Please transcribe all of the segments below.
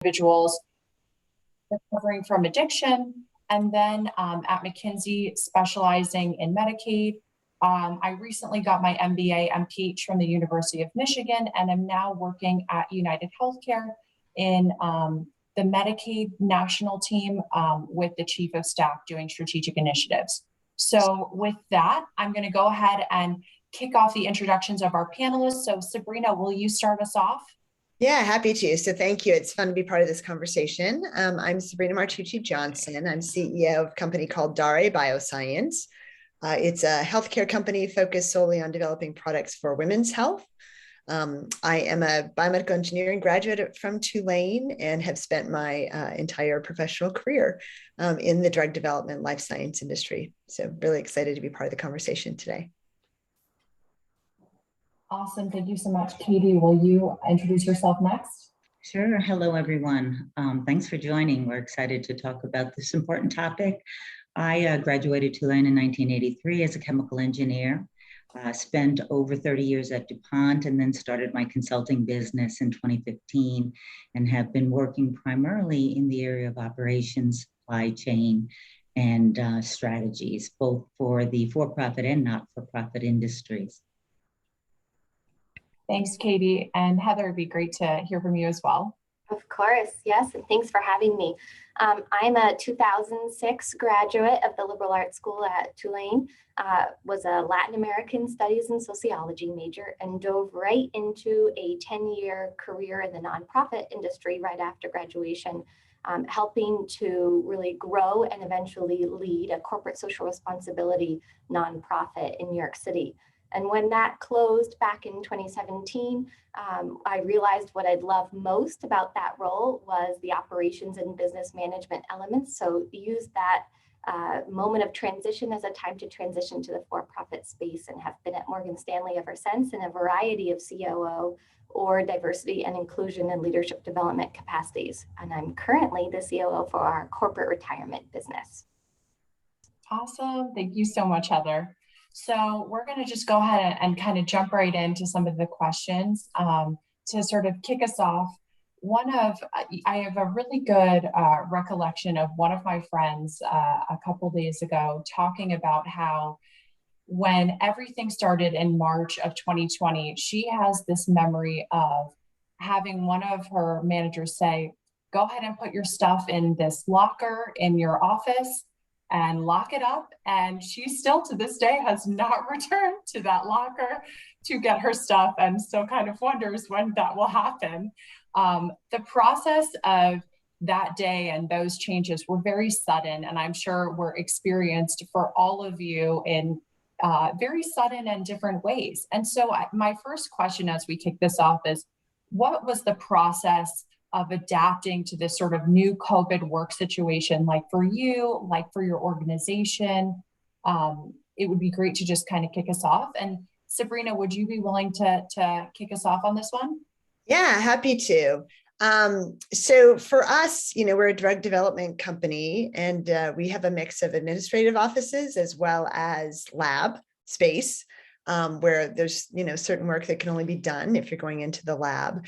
individuals recovering from addiction. And then at McKinsey, specializing in Medicaid. I recently got my MBA, MPH from the University of Michigan, and I'm now working at United Healthcare in the Medicaid national team with the Chief of Staff doing strategic initiatives. So with that, I'm going to go ahead and kick off the introductions of our panelists. So Sabrina, will you start us off? Yeah, happy to. So thank you. It's fun to be part of this conversation. I'm Sabrina Martucci Johnson. I'm CEO of a company called Dare Bioscience. It's a healthcare company focused solely on developing products for women's health. I am a biomedical engineering graduate from Tulane and have spent my entire professional career in the drug development life science industry. So really excited to be part of the conversation today. Awesome. Thank you so much. Katie, will you introduce yourself next? Sure. Hello, everyone. Thanks for joining. We're excited to talk about this important topic. I graduated Tulane in 1983 as a chemical engineer, spent over 30 years at DuPont, and then started my consulting business in 2015 and have been working primarily in the area of operations, supply chain, and strategies, both for the for-profit and not-for-profit industries. Thanks, Katie. And Heather, it'd be great to hear from you as well. Of course, yes, and thanks for having me. I'm a 2006 graduate of the Liberal Arts School at Tulane, was a Latin American Studies and Sociology major, and dove right into a 10-year career in the nonprofit industry right after graduation, helping to really grow and eventually lead a corporate social responsibility nonprofit in New York City. And when that closed back in 2017, I realized what I'd love most about that role was the operations and business management elements. So use that moment of transition as a time to transition to the for-profit space, and have been at Morgan Stanley ever since in a variety of COO or diversity and inclusion and leadership development capacities. And I'm currently the COO for our corporate retirement business. Awesome. Thank you so much, Heather. So we're going to just go ahead and kind of jump right into some of the questions to sort of kick us off. I have a really good recollection of one of my friends a couple days ago talking about how when everything started in March of 2020, she has this memory of having one of her managers say, go ahead and put your stuff in this locker in your office and lock it up. And she still to this day has not returned to that locker to get her stuff, and so kind of wonders when that will happen. The process of that day and those changes were very sudden, and I'm sure were experienced for all of you in very sudden and different ways. And so my first question as we kick this off is, what was the process of adapting to this sort of new COVID work situation, like for you, like for your organization? It would be great to just kind of kick us off. And Sabrina, would you be willing to kick us off on this one? Yeah, happy to. So for us, we're a drug development company, and we have a mix of administrative offices as well as lab space. Where there's, certain work that can only be done if you're going into the lab.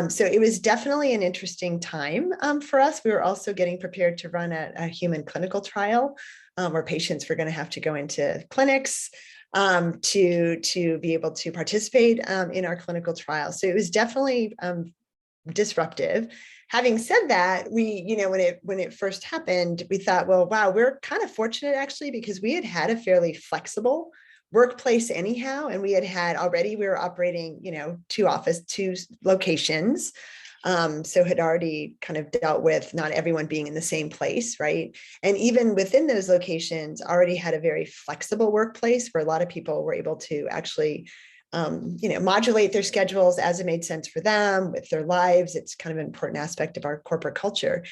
So it was definitely an interesting time for us. We were also getting prepared to run a human clinical trial where patients were going to have to go into clinics to be able to participate in our clinical trial. So it was definitely disruptive. Having said that, we, when it first happened, we thought, well, wow, we're kind of fortunate actually, because we had a fairly flexible workplace anyhow. And we were operating, two locations. So had already kind of dealt with not everyone being in the same place, right? And even within those locations, already had a very flexible workplace where a lot of people were able to actually, modulate their schedules as it made sense for them with their lives. It's kind of an important aspect of our corporate culture.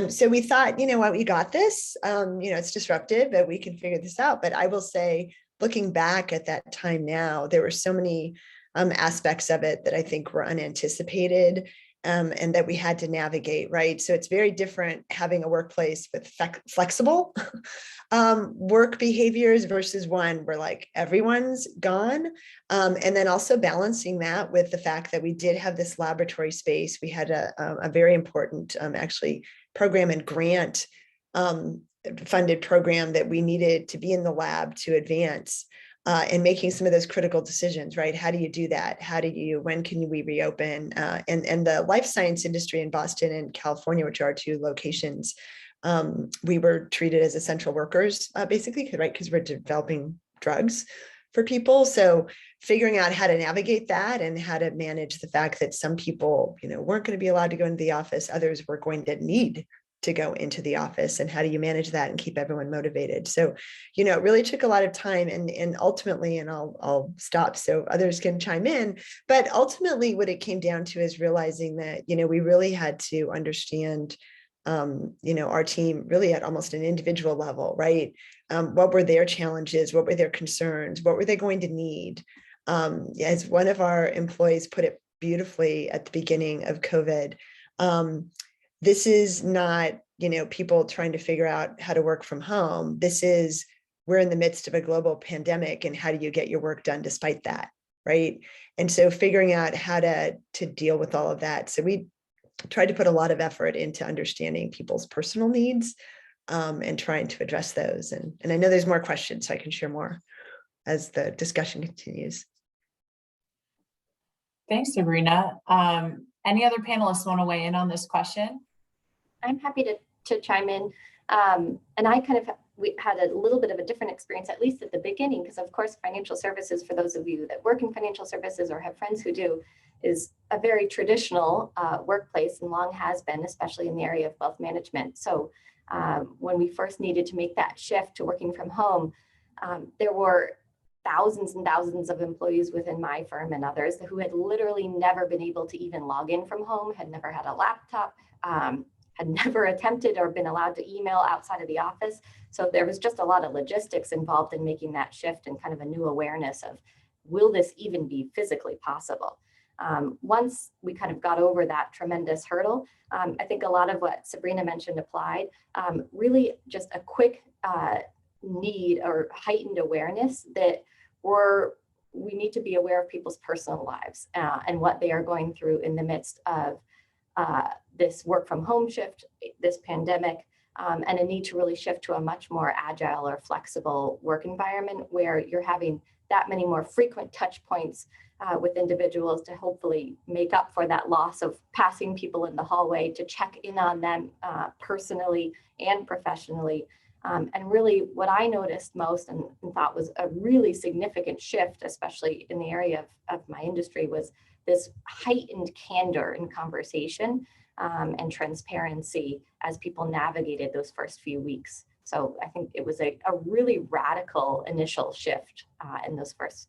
So we thought, what, we got this, it's disruptive, but we can figure this out. But I will say, looking back at that time now, there were so many aspects of it that I think were unanticipated and that we had to navigate, right? So it's very different having a workplace with flexible work behaviors versus one where like everyone's gone. And then also balancing that with the fact that we did have this laboratory space. We had a very important actually program and grant funded program that we needed to be in the lab to advance and making some of those critical decisions, right? How do you do that? When can we reopen? And the life science industry in Boston and California, which are our two locations, we were treated as essential workers, basically, right? Because we're developing drugs for people. So figuring out how to navigate that and how to manage the fact that some people, weren't going to be allowed to go into the office, others were going to need to go into the office, and how do you manage that and keep everyone motivated? So, it really took a lot of time, and ultimately, and I'll stop so others can chime in, but ultimately what it came down to is realizing that, we really had to understand, our team really at almost an individual level, right? What were their challenges? What were their concerns? What were they going to need? As one of our employees put it beautifully at the beginning of COVID, this is not, people trying to figure out how to work from home. We're in the midst of a global pandemic, and how do you get your work done despite that, right? And so figuring out how to deal with all of that. So we tried to put a lot of effort into understanding people's personal needs and trying to address those. And I know there's more questions, so I can share more as the discussion continues. Thanks, Sabrina. Any other panelists want to weigh in on this question? I'm happy to chime in. And we had a little bit of a different experience, at least at the beginning, because of course, financial services, for those of you that work in financial services or have friends who do, is a very traditional workplace, and long has been, especially in the area of wealth management. So when we first needed to make that shift to working from home, there were thousands and thousands of employees within my firm and others who had literally never been able to even log in from home, had never had a laptop, had never attempted or been allowed to email outside of the office. So there was just a lot of logistics involved in making that shift, and kind of a new awareness of, will this even be physically possible? Once we kind of got over that tremendous hurdle, I think a lot of what Sabrina mentioned applied. Really just a quick need or heightened awareness that we need to be aware of people's personal lives and what they are going through in the midst of this work from home shift, this pandemic, and a need to really shift to a much more agile or flexible work environment where you're having that many more frequent touch points with individuals to hopefully make up for that loss of passing people in the hallway, to check in on them personally and professionally. And really what I noticed most and thought was a really significant shift, especially in the area of my industry, was this heightened candor in conversation and transparency as people navigated those first few weeks. So I think it was a really radical initial shift in those first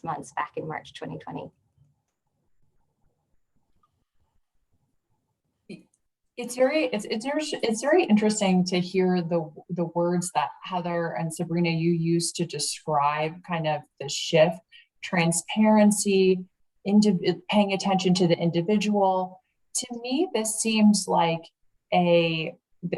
months back in March 2020. It's very interesting to hear the words that Heather and Sabrina, you used to describe kind of the shift: transparency, paying attention to the individual. To me, this seems like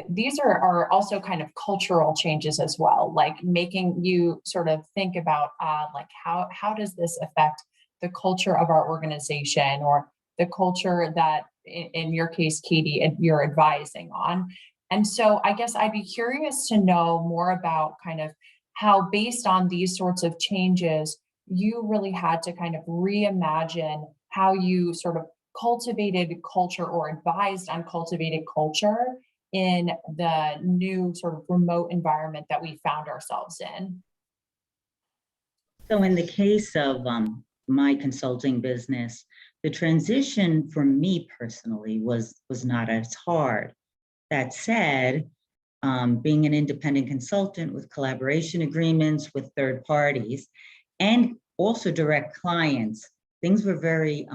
these are also kind of cultural changes as well, like making you sort of think about like how does this affect the culture of our organization, or the culture that in your case, Katie, and you're advising on. And so I guess I'd be curious to know more about kind of how, based on these sorts of changes, you really had to kind of reimagine how you sort of cultivated culture or advised on cultivated culture in the new sort of remote environment that we found ourselves in. So in the case of my consulting business, the transition for me personally was not as hard. That said, being an independent consultant with collaboration agreements with third parties and also direct clients, things were very,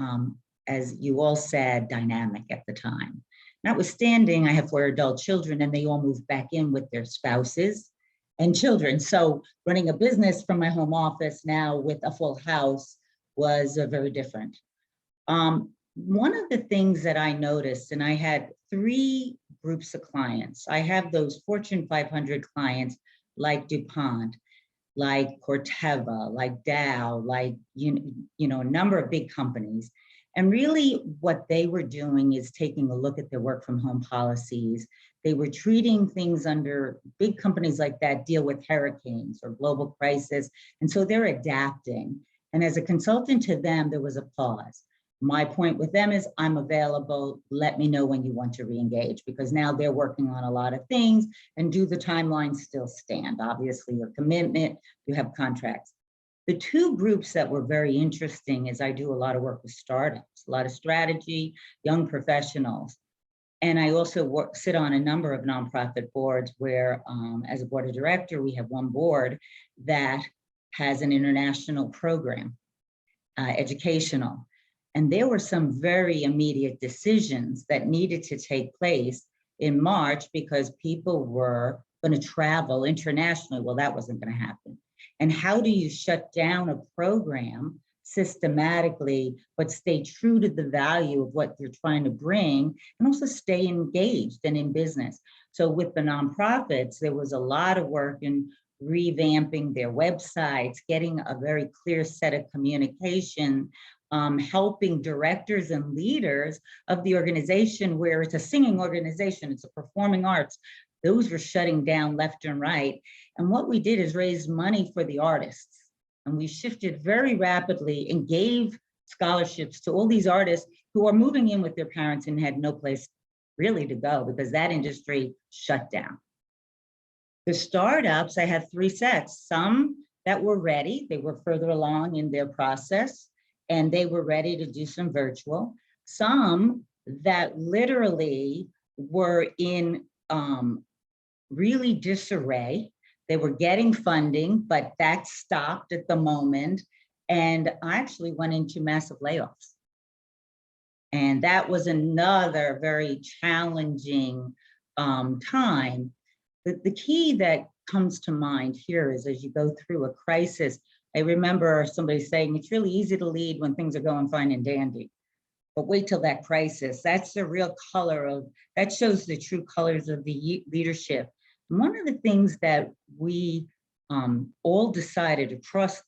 as you all said, dynamic at the time. Notwithstanding, I have 4 adult children and they all moved back in with their spouses and children. So running a business from my home office now with a full house was very different. one of the things that I noticed, and I had 3 groups of clients. I have those Fortune 500 clients like DuPont, like Corteva, like Dow, like, you know, a number of big companies. And really what they were doing is taking a look at their work from home policies. They were treating things under big companies like that deal with hurricanes or global crisis. And so they're adapting. And as a consultant to them, there was a pause. My point with them is I'm available. Let me know when you want to re-engage, because now they're working on a lot of things. And do the timelines still stand? Obviously, your commitment, you have contracts. The 2 groups that were very interesting is I do a lot of work with startups, a lot of strategy, young professionals. And I also sit on a number of nonprofit boards where, as a board of director, we have one board that has an international program, educational. And there were some very immediate decisions that needed to take place in March because people were going to travel internationally. Well, that wasn't going to happen. And how do you shut down a program systematically, but stay true to the value of what you're trying to bring, and also stay engaged and in business? So with the nonprofits, there was a lot of work in revamping their websites, getting a very clear set of communication, helping directors and leaders of the organization, where it's a singing organization, it's a performing arts, those were shutting down left and right. And what we did is raise money for the artists. And we shifted very rapidly and gave scholarships to all these artists who are moving in with their parents and had no place really to go because that industry shut down. The startups, I had 3 sets, some that were ready, they were further along in their process, and they were ready to do some virtual. Some that literally were in really disarray. They were getting funding, but that stopped at the moment. And I actually went into massive layoffs. And that was another very challenging time. The key that comes to mind here is as you go through a crisis, I remember somebody saying, it's really easy to lead when things are going fine and dandy. But wait till that crisis. That's the real color of, that shows the true colors of the leadership. And one of the things that we all decided across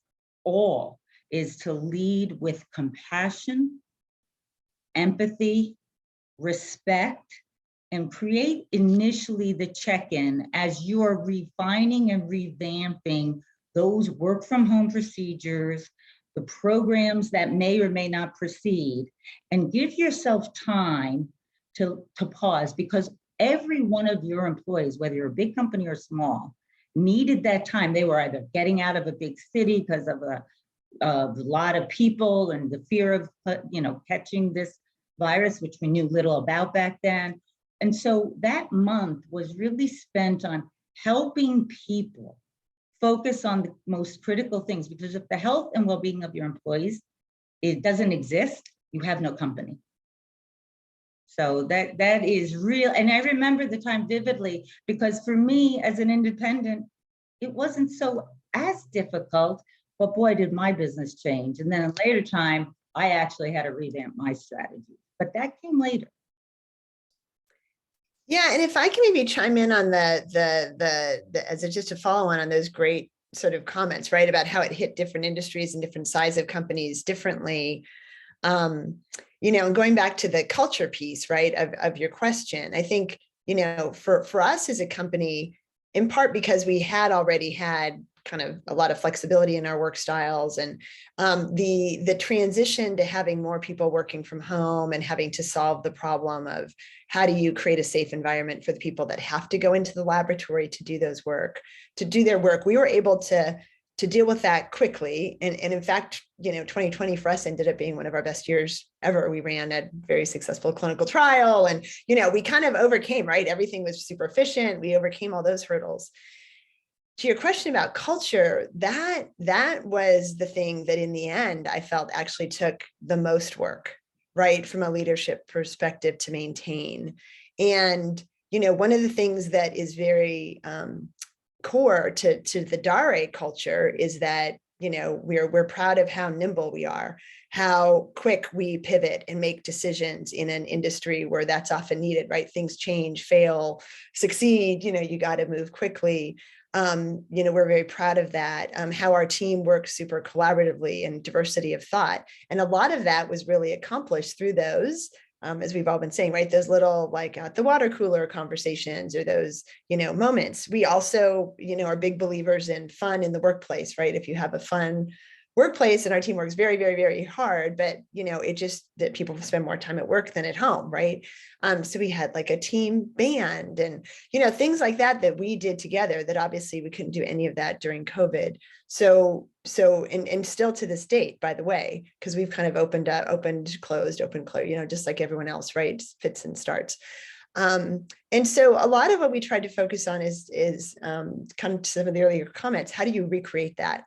all is to lead with compassion, empathy, respect, and create initially the check-in as you are refining and revamping those work from home procedures, the programs that may or may not proceed, and give yourself time to pause, because every one of your employees, whether you're a big company or small, needed that time. They were either getting out of a big city because of a lot of people and the fear of catching this virus, which we knew little about back then. And so that month was really spent on helping people focus on the most critical things, because if the health and well-being of your employees, it doesn't exist, you have no company. So that is real. And I remember the time vividly, because for me as an independent, it wasn't so as difficult, but boy, did my business change. And then in later time, I actually had to revamp my strategy, but that came later. Yeah, and if I can maybe chime in on just a follow-on on those great sort of comments, right, about how it hit different industries and different size of companies differently. And going back to the culture piece, right, of your question, I think, for us as a company, in part because we had already had kind of a lot of flexibility in our work styles, and the transition to having more people working from home and having to solve the problem of how do you create a safe environment for the people that have to go into the laboratory to do their work, we were able to deal with that quickly. And in fact, 2020 for us ended up being one of our best years ever. We ran a very successful clinical trial, and, we kind of overcame, right? Everything was super efficient. We overcame all those hurdles. To your question about culture, that was the thing that in the end, I felt actually took the most work, right? From a leadership perspective to maintain. And, one of the things that is very core to the Dare culture is that, we're proud of how nimble we are, how quick we pivot and make decisions in an industry where that's often needed, right? Things change, fail, succeed, you got to move quickly. We're very proud of that. How our team works super collaboratively and diversity of thought. And a lot of that was really accomplished through those, as we've all been saying, right? Those little like at the water cooler conversations or those, moments. We also, are big believers in fun in the workplace, right? If you have a fun workplace, and our team works very, very, very hard, but it just that people spend more time at work than at home, right? So we had like a team band and things like that we did together that obviously we couldn't do any of that during COVID. So and still to this date, by the way, because we've kind of opened, closed, just like everyone else, right? Just fits and starts. And so a lot of what we tried to focus on is kind of some of the earlier comments. How do you recreate that?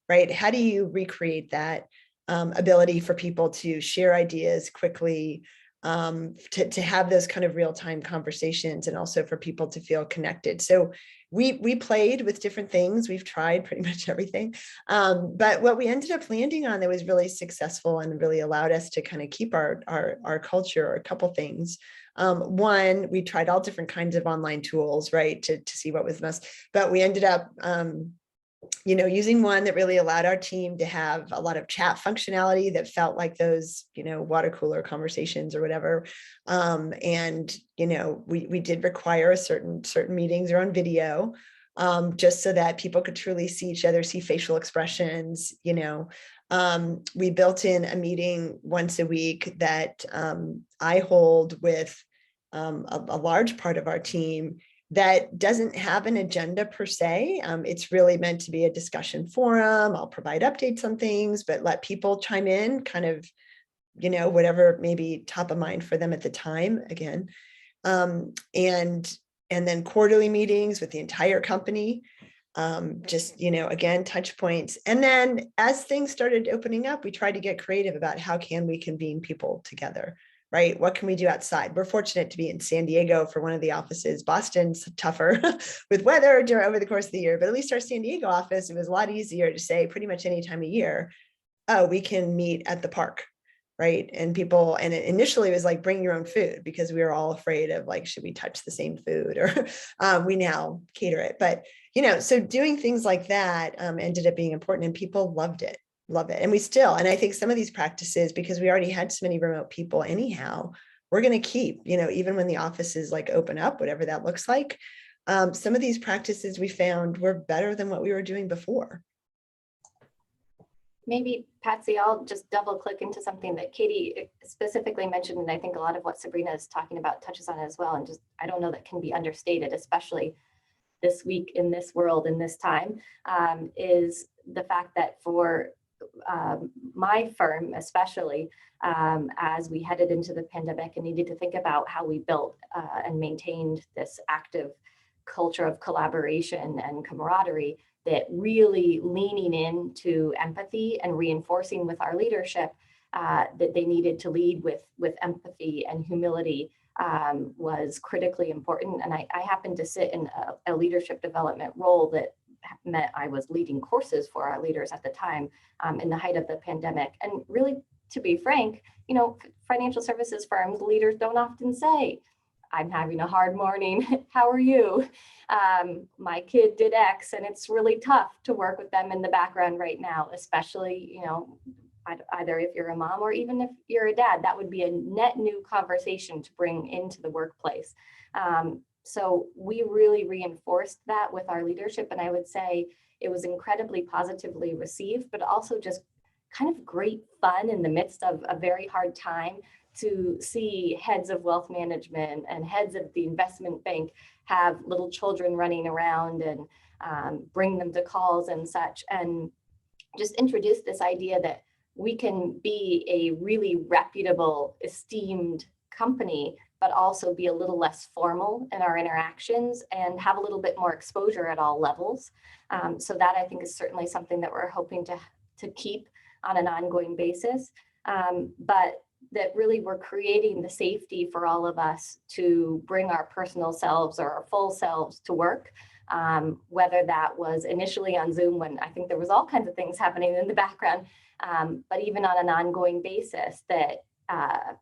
Right? How do you recreate that ability for people to share ideas quickly, to have those kind of real-time conversations, and also for people to feel connected? So we played with different things. We've tried pretty much everything. But what we ended up landing on that was really successful and really allowed us to kind of keep our culture, or a couple things. One, we tried all different kinds of online tools, right, to see what was best, but we ended up using one that really allowed our team to have a lot of chat functionality that felt like those, water cooler conversations or whatever. And, we did require certain meetings are on video, just so that people could truly see each other, see facial expressions. We built in a meeting once a week that I hold with a large part of our team that doesn't have an agenda per se. It's really meant to be a discussion forum. I'll provide updates on things, but let people chime in, kind of, whatever may be top of mind for them at the time, again. And then quarterly meetings with the entire company, just, again, touch points. And then as things started opening up, we tried to get creative about how can we convene people together. Right? What can we do outside? We're fortunate to be in San Diego for one of the offices. Boston's tougher with weather over the course of the year, but at least our San Diego office, it was a lot easier to say pretty much any time of year, oh, we can meet at the park, right? And initially it was like, bring your own food, because we were all afraid of like, should we touch the same food? Or we now cater it. But, so doing things like that ended up being important, and people loved it. Love it. And we still, and I think some of these practices, because we already had so many remote people anyhow, we're going to keep, even when the offices like open up, whatever that looks like. Some of these practices we found were better than what we were doing before. Maybe, Patsy, I'll just double click into something that Katie specifically mentioned, and I think a lot of what Sabrina is talking about touches on it as well. And just, I don't know that can be understated, especially this week in this world, in this time, is the fact that for my firm, especially as we headed into the pandemic and needed to think about how we built and maintained this active culture of collaboration and camaraderie, that really leaning into empathy and reinforcing with our leadership that they needed to lead with empathy and humility was critically important. And I happened to sit in a leadership development role that meant I was leading courses for our leaders at the time in the height of the pandemic. And really, to be frank, financial services firms, leaders don't often say, I'm having a hard morning. How are you? My kid did X, and it's really tough to work with them in the background right now, especially, either if you're a mom or even if you're a dad. That would be a net new conversation to bring into the workplace. So we really reinforced that with our leadership. And I would say it was incredibly positively received, but also just kind of great fun in the midst of a very hard time to see heads of wealth management and heads of the investment bank have little children running around and bring them to calls and such, and just introduce this idea that we can be a really reputable, esteemed company, but also be a little less formal in our interactions and have a little bit more exposure at all levels. So that, I think, is certainly something that we're hoping to keep on an ongoing basis. But that really we're creating the safety for all of us to bring our personal selves or our full selves to work, whether that was initially on Zoom when I think there was all kinds of things happening in the background, but even on an ongoing basis that,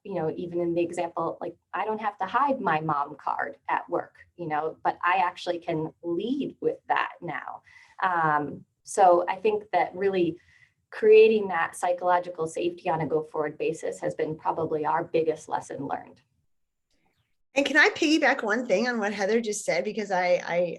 even in the example, like I don't have to hide my mom card at work, but I actually can lead with that now. So I think that really creating that psychological safety on a go-forward basis has been probably our biggest lesson learned. And can I piggyback one thing on what Heather just said? Because I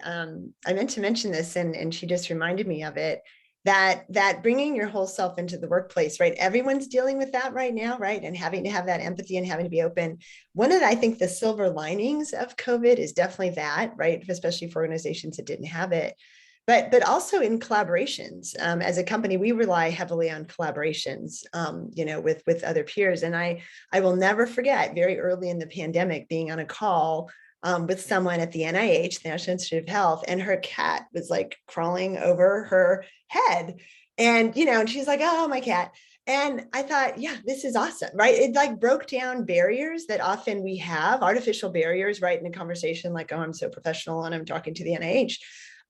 meant to mention this and she just reminded me of it, that bringing your whole self into the workplace, right? Everyone's dealing with that right now, right? And having to have that empathy and having to be open. One of I think the silver linings of COVID is definitely that, right? Especially for organizations that didn't have it. But also in collaborations. As a company, we rely heavily on collaborations, with other peers. And I will never forget very early in the pandemic being on a call with someone at the NIH, the National Institute of Health, and her cat was like crawling over her head. And, and she's like, oh, my cat. And I thought, yeah, this is awesome, right? It like broke down barriers that often we have, artificial barriers, right? In a conversation like, oh, I'm so professional and I'm talking to the NIH.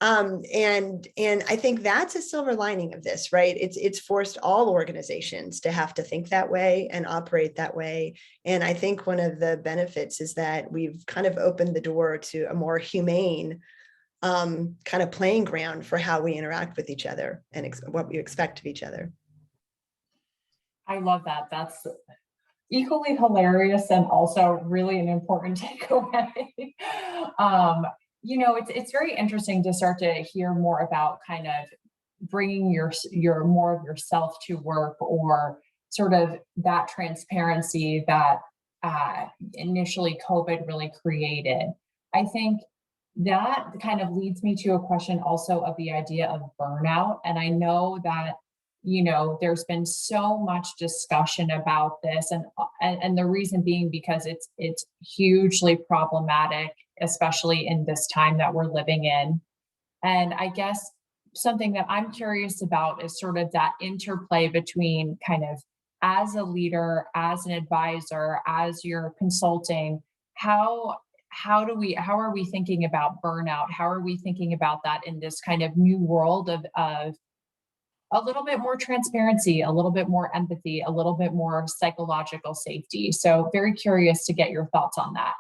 And I think that's a silver lining of this, right? It's forced all organizations to have to think that way and operate that way. And I think one of the benefits is that we've kind of opened the door to a more humane kind of playing ground for how we interact with each other and what we expect of each other. I love that. That's equally hilarious and also really an important takeaway. It's very interesting to start to hear more about kind of bringing your more of yourself to work, or sort of that transparency that initially COVID really created. I think that kind of leads me to a question also of the idea of burnout. And I know that there's been so much discussion about this, and the reason being because it's hugely problematic, especially in this time that we're living in. And I guess something that I'm curious about is sort of that interplay between kind of as a leader, as an advisor, as you're consulting, how are we thinking about burnout? How are we thinking about that in this kind of new world of a little bit more transparency, a little bit more empathy, a little bit more psychological safety? So very curious to get your thoughts on that.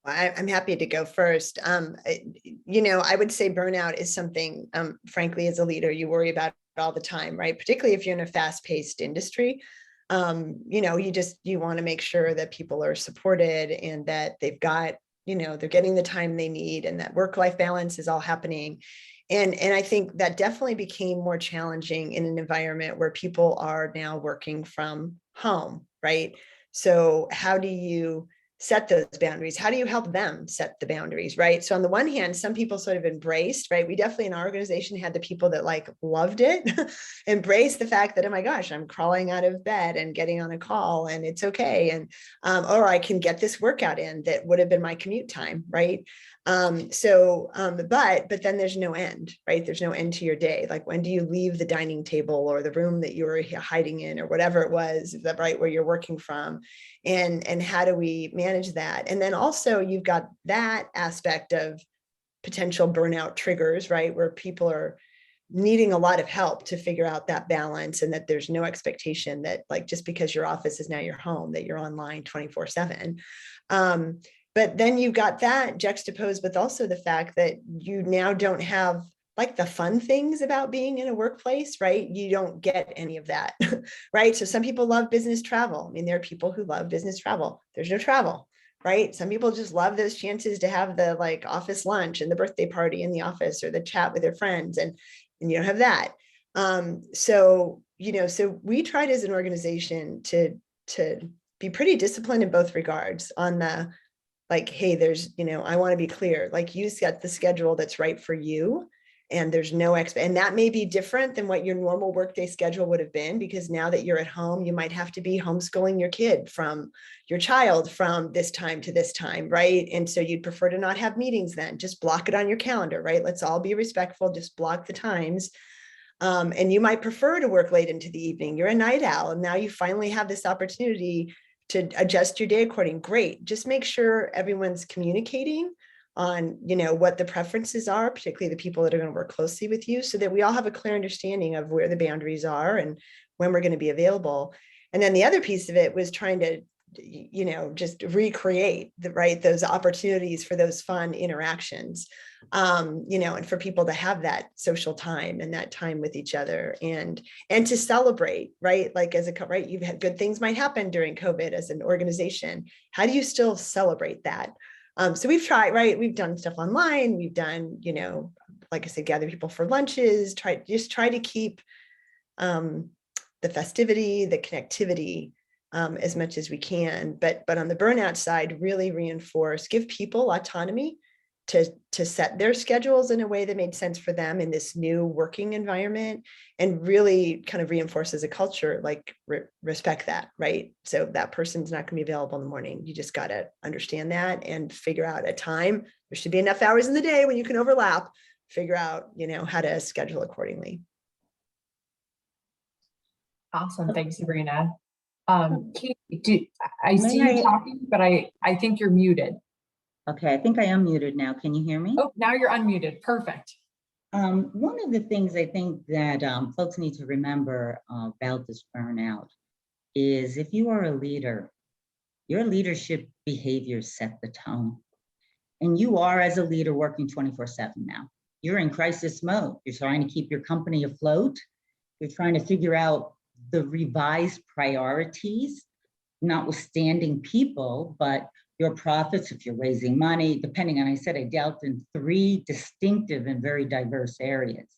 I'm happy to go first. I would say burnout is something, frankly, as a leader, you worry about all the time, right? Particularly if you're in a fast-paced industry. You want to make sure that people are supported and that they've got, they're getting the time they need, and that work-life balance is all happening. And I think that definitely became more challenging in an environment where people are now working from home, right? So how do you set those boundaries? How do you help them set the boundaries, right? So on the one hand, some people sort of embraced, right? We definitely in our organization had the people that like loved it, embraced the fact that, oh my gosh, I'm crawling out of bed and getting on a call and it's okay. And, or I can get this workout in that would have been my commute time, right? But then there's no end, right? There's no end to your day. Like, when do you leave the dining table or the room that you were hiding in, or whatever it was, that right where you're working from? And how do we manage that? And then also you've got that aspect of potential burnout triggers, right? Where people are needing a lot of help to figure out that balance, and that there's no expectation that, like, just because your office is now your home, that you're online 24/7. But then you've got that juxtaposed with also the fact that you now don't have like the fun things about being in a workplace, right? You don't get any of that, right? So some people love business travel. I mean, there are people who love business travel. There's no travel, right? Some people just love those chances to have the like office lunch and the birthday party in the office, or the chat with their friends, and you don't have that. So we tried as an organization to be pretty disciplined in both regards on the, like, hey, there's, I want to be clear, like, you set the schedule that's right for you. And there's no and that may be different than what your normal workday schedule would have been, because now that you're at home, you might have to be homeschooling your child from this time to this time, right? And so you'd prefer to not have meetings then. Just block it on your calendar, right? Let's all be respectful, just block the times. And you might prefer to work late into the evening. You're a night owl, and now you finally have this opportunity to adjust your day according, great. Just make sure everyone's communicating on, what the preferences are, particularly the people that are going to work closely with you, so that we all have a clear understanding of where the boundaries are and when we're going to be available. And then the other piece of it was trying to, just recreate those opportunities for those fun interactions, and for people to have that social time and that time with each other and to celebrate, right? Like right, you've had good things might happen during COVID as an organization. How do you still celebrate that? So we've tried, right? We've done stuff online. We've done, like I said, gather people for lunches, try to keep the festivity, the connectivity, as much as we can. But on the burnout side, really reinforce, give people autonomy to set their schedules in a way that made sense for them in this new working environment, and really kind of reinforces a culture, like respect that, right? So that person's not going to be available in the morning. You just got to understand that and figure out a time. There should be enough hours in the day when you can overlap, figure out, how to schedule accordingly. Awesome. Thanks, Sabrina. Katie, I see you talking, but I think you're muted. Okay, I think I am muted now. Can you hear me? Oh, now you're unmuted. Perfect. One of the things I think that folks need to remember about this burnout is, if you are a leader, your leadership behaviors set the tone. And you are, as a leader, working 24/7 now. You're in crisis mode. You're trying to keep your company afloat. You're trying to figure out the revised priorities, notwithstanding people, but your profits, if you're raising money, depending on, I said I dealt in 3 distinctive and very diverse areas.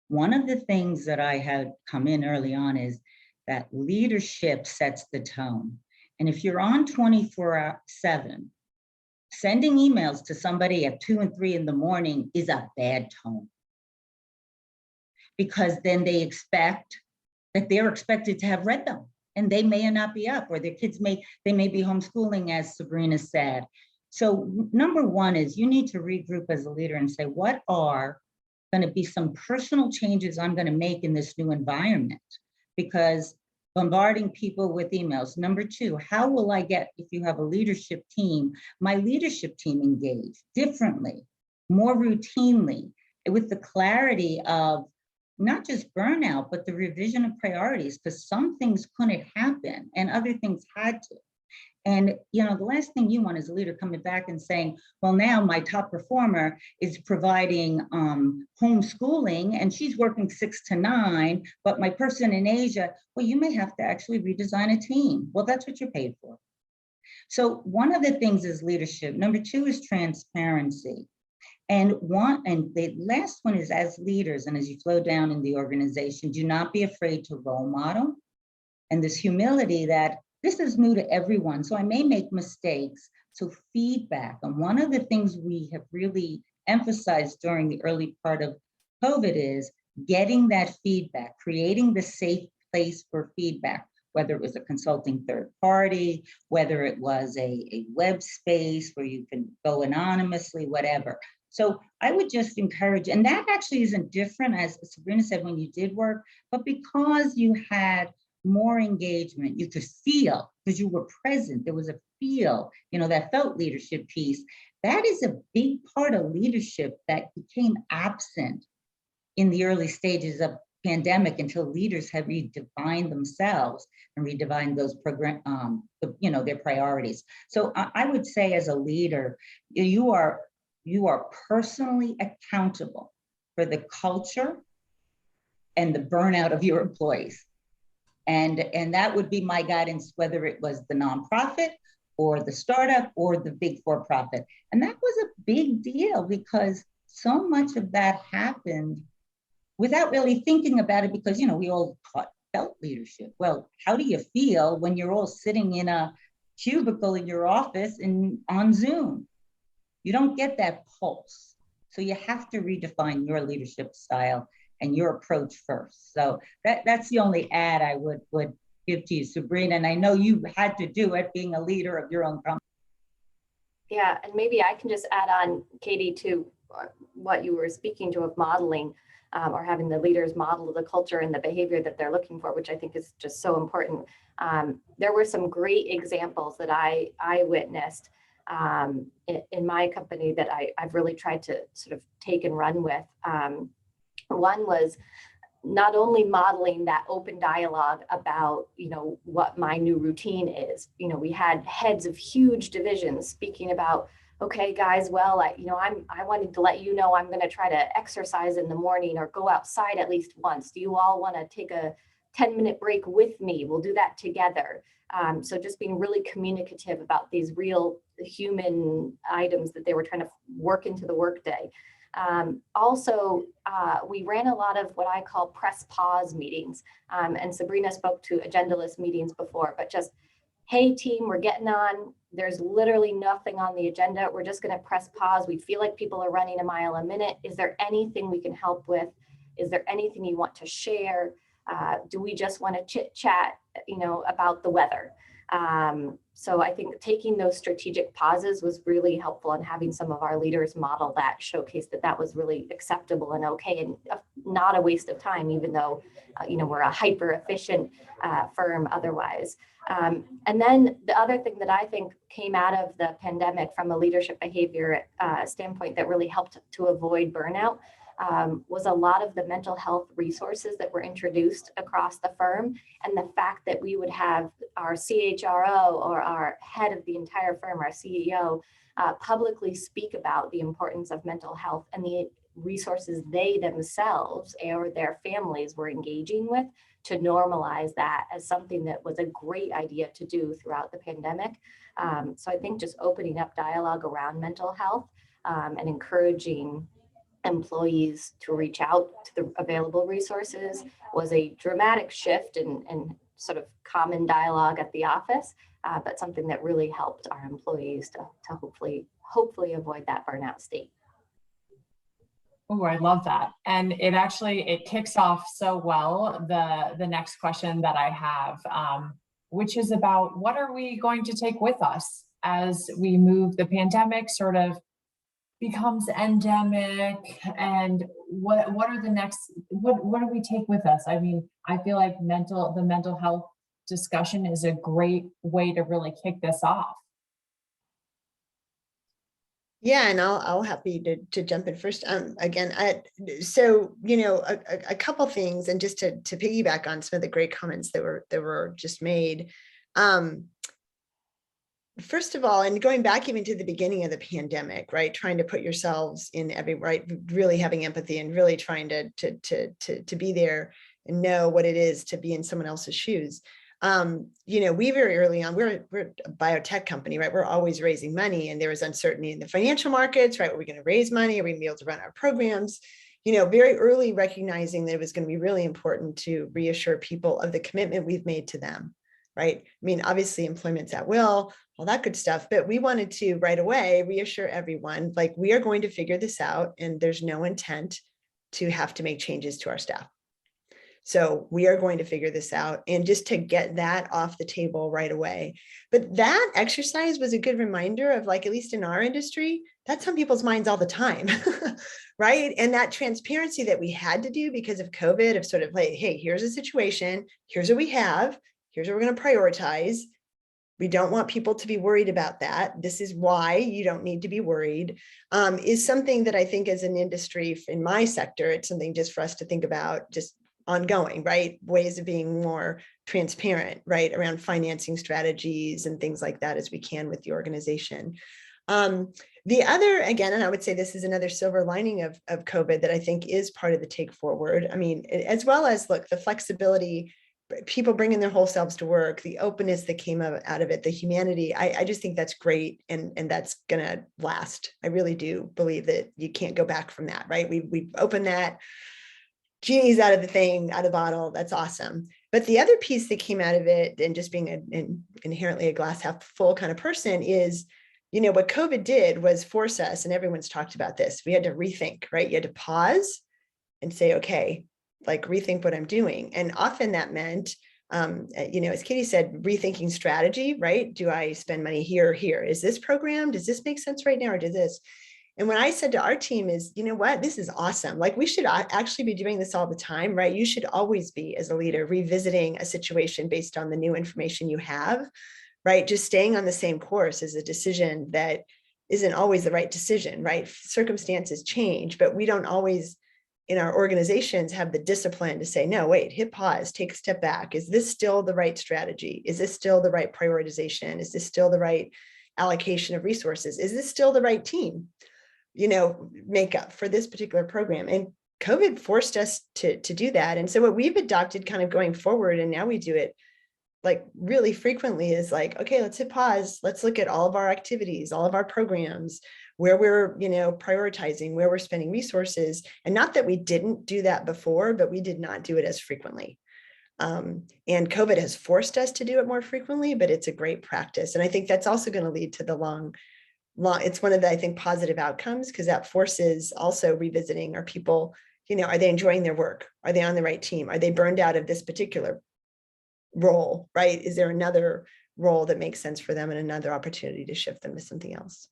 One of the things that I had come in early on is that leadership sets the tone. And if you're on 24/7, sending emails to somebody at 2 and 3 in the morning is a bad tone. Because then they expect that they're expected to have read them, and they may not be up, or their kids may be homeschooling, as Sabrina said. So number one is, you need to regroup as a leader and say, what are going to be some personal changes I'm going to make in this new environment? Because bombarding people with emails. Number 2, how will I get, if you have a leadership team, my leadership team engaged differently, more routinely, with the clarity of not just burnout, but the revision of priorities, because some things couldn't happen and other things had to. And, the last thing you want is a leader coming back and saying, well, now my top performer is providing homeschooling and she's working 6 to 9, but my person in Asia, well, you may have to actually redesign a team. Well, that's what you're paid for. So one of the things is leadership. Number 2 is transparency. And the last one is, as leaders and as you flow down in the organization, do not be afraid to role model. And this humility that this is new to everyone, so I may make mistakes. So feedback. And one of the things we have really emphasized during the early part of COVID is getting that feedback, creating the safe place for feedback, whether it was a consulting third party, whether it was a web space where you can go anonymously, whatever. So I would just encourage, and that actually isn't different, as Sabrina said, when you did work, but because you had more engagement, you could feel, because you were present, there was a feel, that felt leadership piece. That is a big part of leadership that became absent in the early stages of pandemic, until leaders have redefined themselves and redefined those their priorities. So I would say, as a leader, you are personally accountable for the culture and the burnout of your employees. And that would be my guidance, whether it was the nonprofit or the startup or the big for-profit. And that was a big deal, because so much of that happened without really thinking about it, because, we all felt leadership. Well, how do you feel when you're all sitting in a cubicle in your office and on Zoom? You don't get that pulse. So you have to redefine your leadership style and your approach first. So that's the only ad I would give to you, Sabrina. And I know you had to do it, being a leader of your own company. Yeah, and maybe I can just add on, Katie, to what you were speaking to of modeling. or having the leaders model the culture and the behavior that they're looking for, which I think is just so important. There were some great examples that I witnessed in my company that I've really tried to sort of take and run with. One was not only modeling that open dialogue about, what my new routine is. We had heads of huge divisions speaking about, okay, guys, well, I wanted to let you know I'm going to try to exercise in the morning or go outside at least once. Do you all want to take a 10-minute break with me? We'll do that together. So just being really communicative about these real human items that they were trying to work into the workday. Also, we ran a lot of what I call press pause meetings. And Sabrina spoke to agendaless meetings before, but just, hey team, we're getting on. There's literally nothing on the agenda. We're just going to press pause. We feel like people are running a mile a minute. Is there anything we can help with? Is there anything you want to share? Do we just want to chit chat, about the weather? So I think taking those strategic pauses was really helpful, and having some of our leaders model that, showcase that was really acceptable and okay, and not a waste of time, even though, we're a hyper efficient firm otherwise. And then the other thing that I think came out of the pandemic from a leadership behavior standpoint that really helped to avoid burnout was a lot of the mental health resources that were introduced across the firm, and the fact that we would have our CHRO or our head of the entire firm, our CEO, publicly speak about the importance of mental health and the resources they themselves or their families were engaging with to normalize that as something that was a great idea to do throughout the pandemic. So I think just opening up dialogue around mental health and encouraging employees to reach out to the available resources was a dramatic shift in sort of common dialogue at the office, but something that really helped our employees to hopefully avoid that burnout state. Oh, I love that. And it kicks off so well the next question that I have, which is about what are we going to take with us as we move, the pandemic sort of becomes endemic, and what are the next, what do we take with us? I mean, I feel like the mental health discussion is a great way to really kick this off. Yeah, and I'll happy to jump in first. Again, so a couple things, and just to piggyback on some of the great comments that were just made. First of all, and going back even to the beginning of the pandemic, right? Trying to put yourselves in really having empathy and really trying to be there and know what it is to be in someone else's shoes. We very early on, we're a biotech company, right? We're always raising money, and there was uncertainty in the financial markets, right? Are we going to raise money? Are we going to be able to run our programs? Very early recognizing that it was going to be really important to reassure people of the commitment we've made to them, right? I mean, obviously employment's at will, all that good stuff, but we wanted to right away reassure everyone, like, we are going to figure this out, and there's no intent to have to make changes to our staff. So we are going to figure this out, and just to get that off the table right away. But that exercise was a good reminder of, like, at least in our industry, that's on people's minds all the time, right? And that transparency that we had to do because of COVID, of sort of like, hey, here's a situation, here's what we have, here's what we're going to prioritize. We don't want people to be worried about that. This is why you don't need to be worried, is something that I think as an industry in my sector, it's something just for us to think about, just ongoing, right? Ways of being more transparent, right? Around financing strategies and things like that as we can with the organization. The other, again, and I would say this is another silver lining of COVID that I think is part of the take forward. I mean, as well as, look, the flexibility, people bringing their whole selves to work, the openness that came out of it, the humanity, I just think that's great. And that's going to last. I really do believe that you can't go back from that, right? We've opened that, genie's out of the thing, out of the bottle. That's awesome. But the other piece that came out of it, and just being inherently a glass half full kind of person, is, what COVID did was force us, and everyone's talked about this, we had to rethink, right? You had to pause and say, okay, like, rethink what I'm doing. And often that meant, as Katie said, rethinking strategy, right? Do I spend money here or here? Is this program, does this make sense right now, or does this? And when I said to our team is, you know what, this is awesome. Like we should actually be doing this all the time, right? You should always be, as a leader, revisiting a situation based on the new information you have, right? Just staying on the same course is a decision that isn't always the right decision, right? Circumstances change, but we don't always in our organizations have the discipline to say, no, wait, hit pause, take a step back. Is this still the right strategy? Is this still the right prioritization? Is this still the right allocation of resources? Is this still the right team, makeup for this particular program? And COVID forced us to do that. And so what we've adopted kind of going forward, and now we do it like really frequently, is like, okay, let's hit pause. Let's look at all of our activities, all of our programs, where we're, prioritizing, where we're spending resources. And not that we didn't do that before, but we did not do it as frequently. And COVID has forced us to do it more frequently, but it's a great practice. And I think that's also going to lead to the long, it's one of the, I think, positive outcomes, because that forces also revisiting, are people, are they enjoying their work? Are they on the right team? Are they burned out of this particular role, right? Is there another role that makes sense for them and another opportunity to shift them to something else?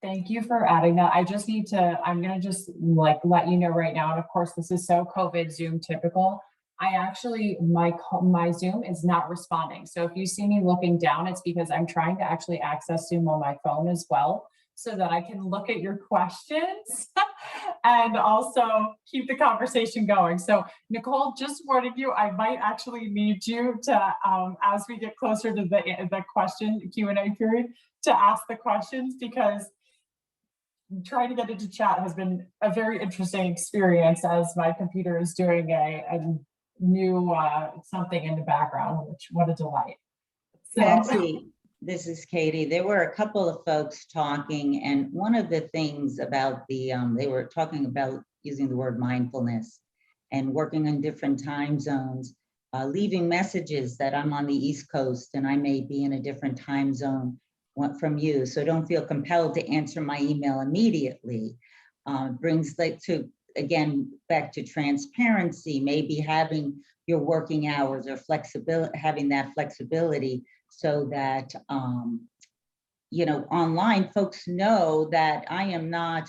Thank you for adding that. I'm going to just let you know right now. And of course, this is so COVID Zoom typical. My Zoom is not responding. So if you see me looking down, it's because I'm trying to actually access Zoom on my phone as well, so that I can look at your questions and also keep the conversation going. So Nicole, just warning you, I might actually need you to, as we get closer to the question Q&A period, to ask the questions, because trying to get into chat has been a very interesting experience, as my computer is doing a new something in the background, which, what a delight. So, Betsy, this is Katie. There were a couple of folks talking, and one of the things about they were talking about using the word mindfulness and working in different time zones, leaving messages that I'm on the East Coast and I may be in a different time zone from you. So don't feel compelled to answer my email immediately. Brings again, back to transparency, maybe having your working hours or flexibility, having that flexibility, so that, online folks know that I am not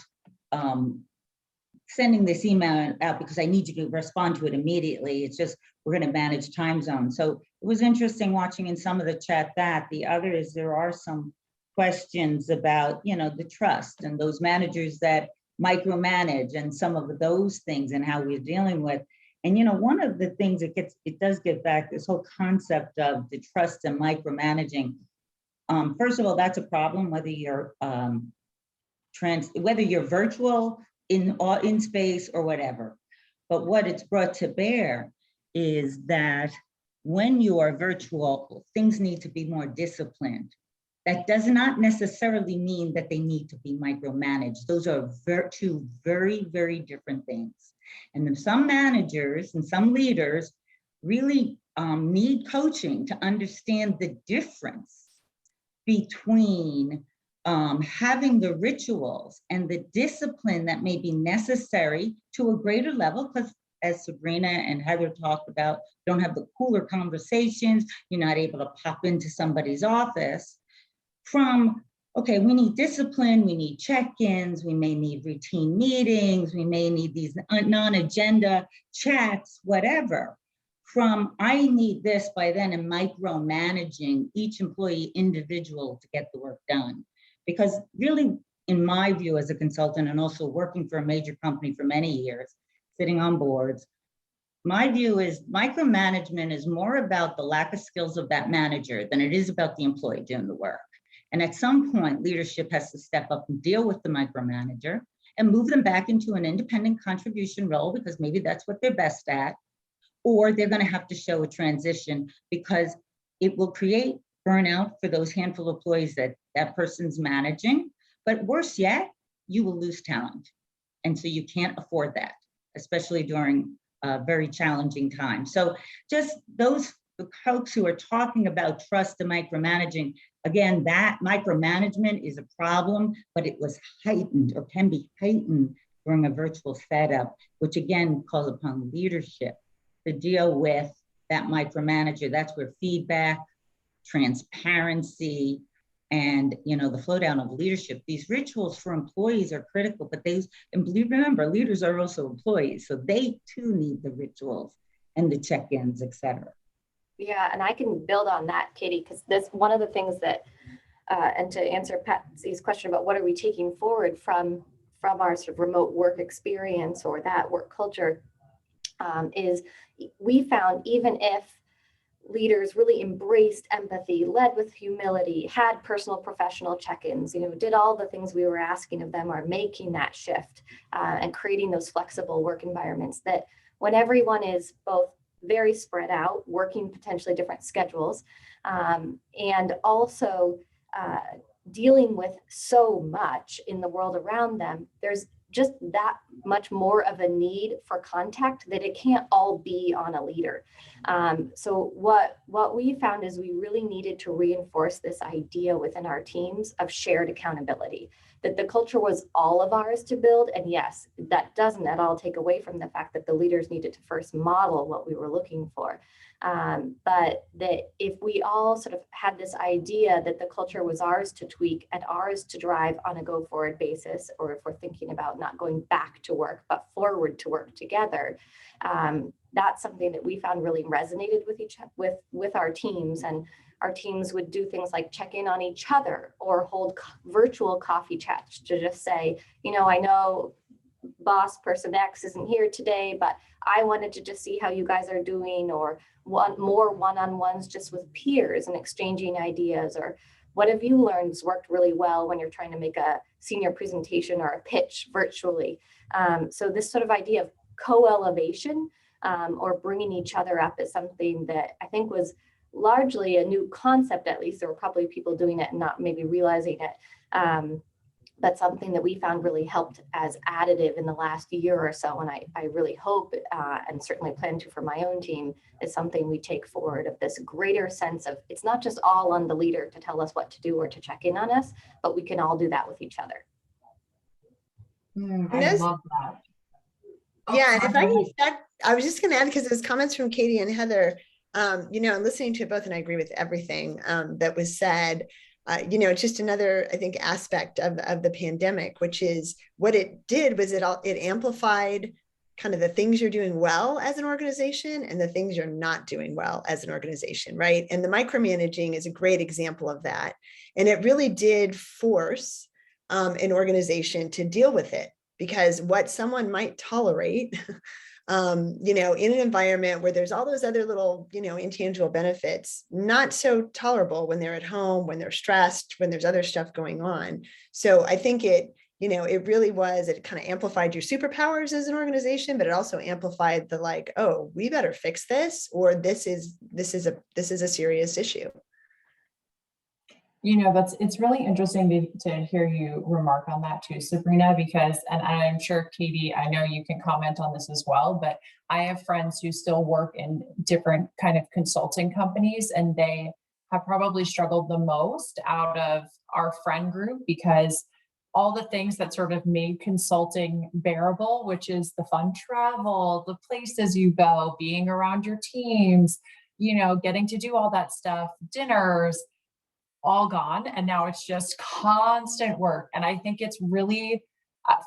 sending this email out because I need you to respond to it immediately. It's just, we're going to manage time zones. So it was interesting watching in some of the chat that. The other is there are some questions about, the trust and those managers that micromanage and some of those things and how we're dealing with. And, one of the things it does get back this whole concept of the trust and micromanaging. First of all, that's a problem, whether you're whether you're virtual in space or whatever. But what it's brought to bear is that when you are virtual, things need to be more disciplined. That does not necessarily mean that they need to be micromanaged. Those are two very, very different things. And then some managers and some leaders really need coaching to understand the difference between having the rituals and the discipline that may be necessary to a greater level, because as Sabrina and Heather talked about, don't have the cooler conversations, you're not able to pop into somebody's office, from, okay, we need discipline, we need check-ins, we may need routine meetings, we may need these non-agenda chats, whatever. From, I need this by then, and micromanaging each employee individual to get the work done. Because really, in my view as a consultant and also working for a major company for many years, sitting on boards, my view is micromanagement is more about the lack of skills of that manager than it is about the employee doing the work. And at some point, leadership has to step up and deal with the micromanager and move them back into an independent contribution role, because maybe that's what they're best at, or they're going to have to show a transition, because it will create burnout for those handful of employees that person's managing. But worse yet, you will lose talent. And so you can't afford that, especially during very challenging times. So just those folks who are talking about trust and micromanaging, again, that micromanagement is a problem, but it was heightened or can be heightened during a virtual setup, which again calls upon leadership to deal with that micromanager. That's where feedback, transparency, and, you know, the flow down of leadership. These rituals for employees are critical, but remember, leaders are also employees, so they too need the rituals and the check-ins, et cetera. Yeah, and I can build on that, Katie, because this one of the things that, and to answer Patsy's question about what are we taking forward from our sort of remote work experience or that work culture, is we found even if leaders really embraced empathy, led with humility, had personal professional check-ins, you know, did all the things we were asking of them, are making that shift and creating those flexible work environments, that when everyone is both very spread out, working potentially different schedules, and also dealing with so much in the world around them, there's just that much more of a need for contact that it can't all be on a leader. So what we found is we really needed to reinforce this idea within our teams of shared accountability, that the culture was all of ours to build. And yes, that doesn't at all take away from the fact that the leaders needed to first model what we were looking for. But that if we all sort of had this idea that the culture was ours to tweak and ours to drive on a go forward basis, or if we're thinking about not going back to work, but forward to work together, that's something that we found really resonated with our teams. And our teams would do things like check in on each other or hold virtual coffee chats to just say, you know, I know boss person X isn't here today, but I wanted to just see how you guys are doing, or more one-on-ones just with peers and exchanging ideas, or what have you learned has worked really well when you're trying to make a senior presentation or a pitch virtually. So this sort of idea of co-elevation or bringing each other up is something that I think was largely a new concept. At least there were probably people doing it and not maybe realizing it. But something that we found really helped as additive in the last year or so. And I really hope and certainly plan to for my own team is something we take forward, of this greater sense of it's not just all on the leader to tell us what to do or to check in on us, but we can all do that with each other. I love that. Yeah, and if I can add, I was just going to add, because there's comments from Katie and Heather, you know, I'm listening to it both and I agree with everything that was said. You know, it's just another, I think, aspect of the pandemic, which is what it did was it amplified kind of the things you're doing well as an organization and the things you're not doing well as an organization, right? And the micromanaging is a great example of that. And it really did force an organization to deal with it, because what someone might tolerate you know, in an environment where there's all those other little, you know, intangible benefits, not so tolerable when they're at home, when they're stressed, when there's other stuff going on. So I think it, you know, it really was, it kind of amplified your superpowers as an organization, but it also amplified the like, oh, we better fix this, or this is a serious issue. You know, it's really interesting to hear you remark on that too, Sabrina, because, and I'm sure Katie, I know you can comment on this as well, but I have friends who still work in different kind of consulting companies, and they have probably struggled the most out of our friend group, because all the things that sort of made consulting bearable, which is the fun travel, the places you go, being around your teams, you know, getting to do all that stuff, dinners, all gone. And now it's just constant work. And I think it's really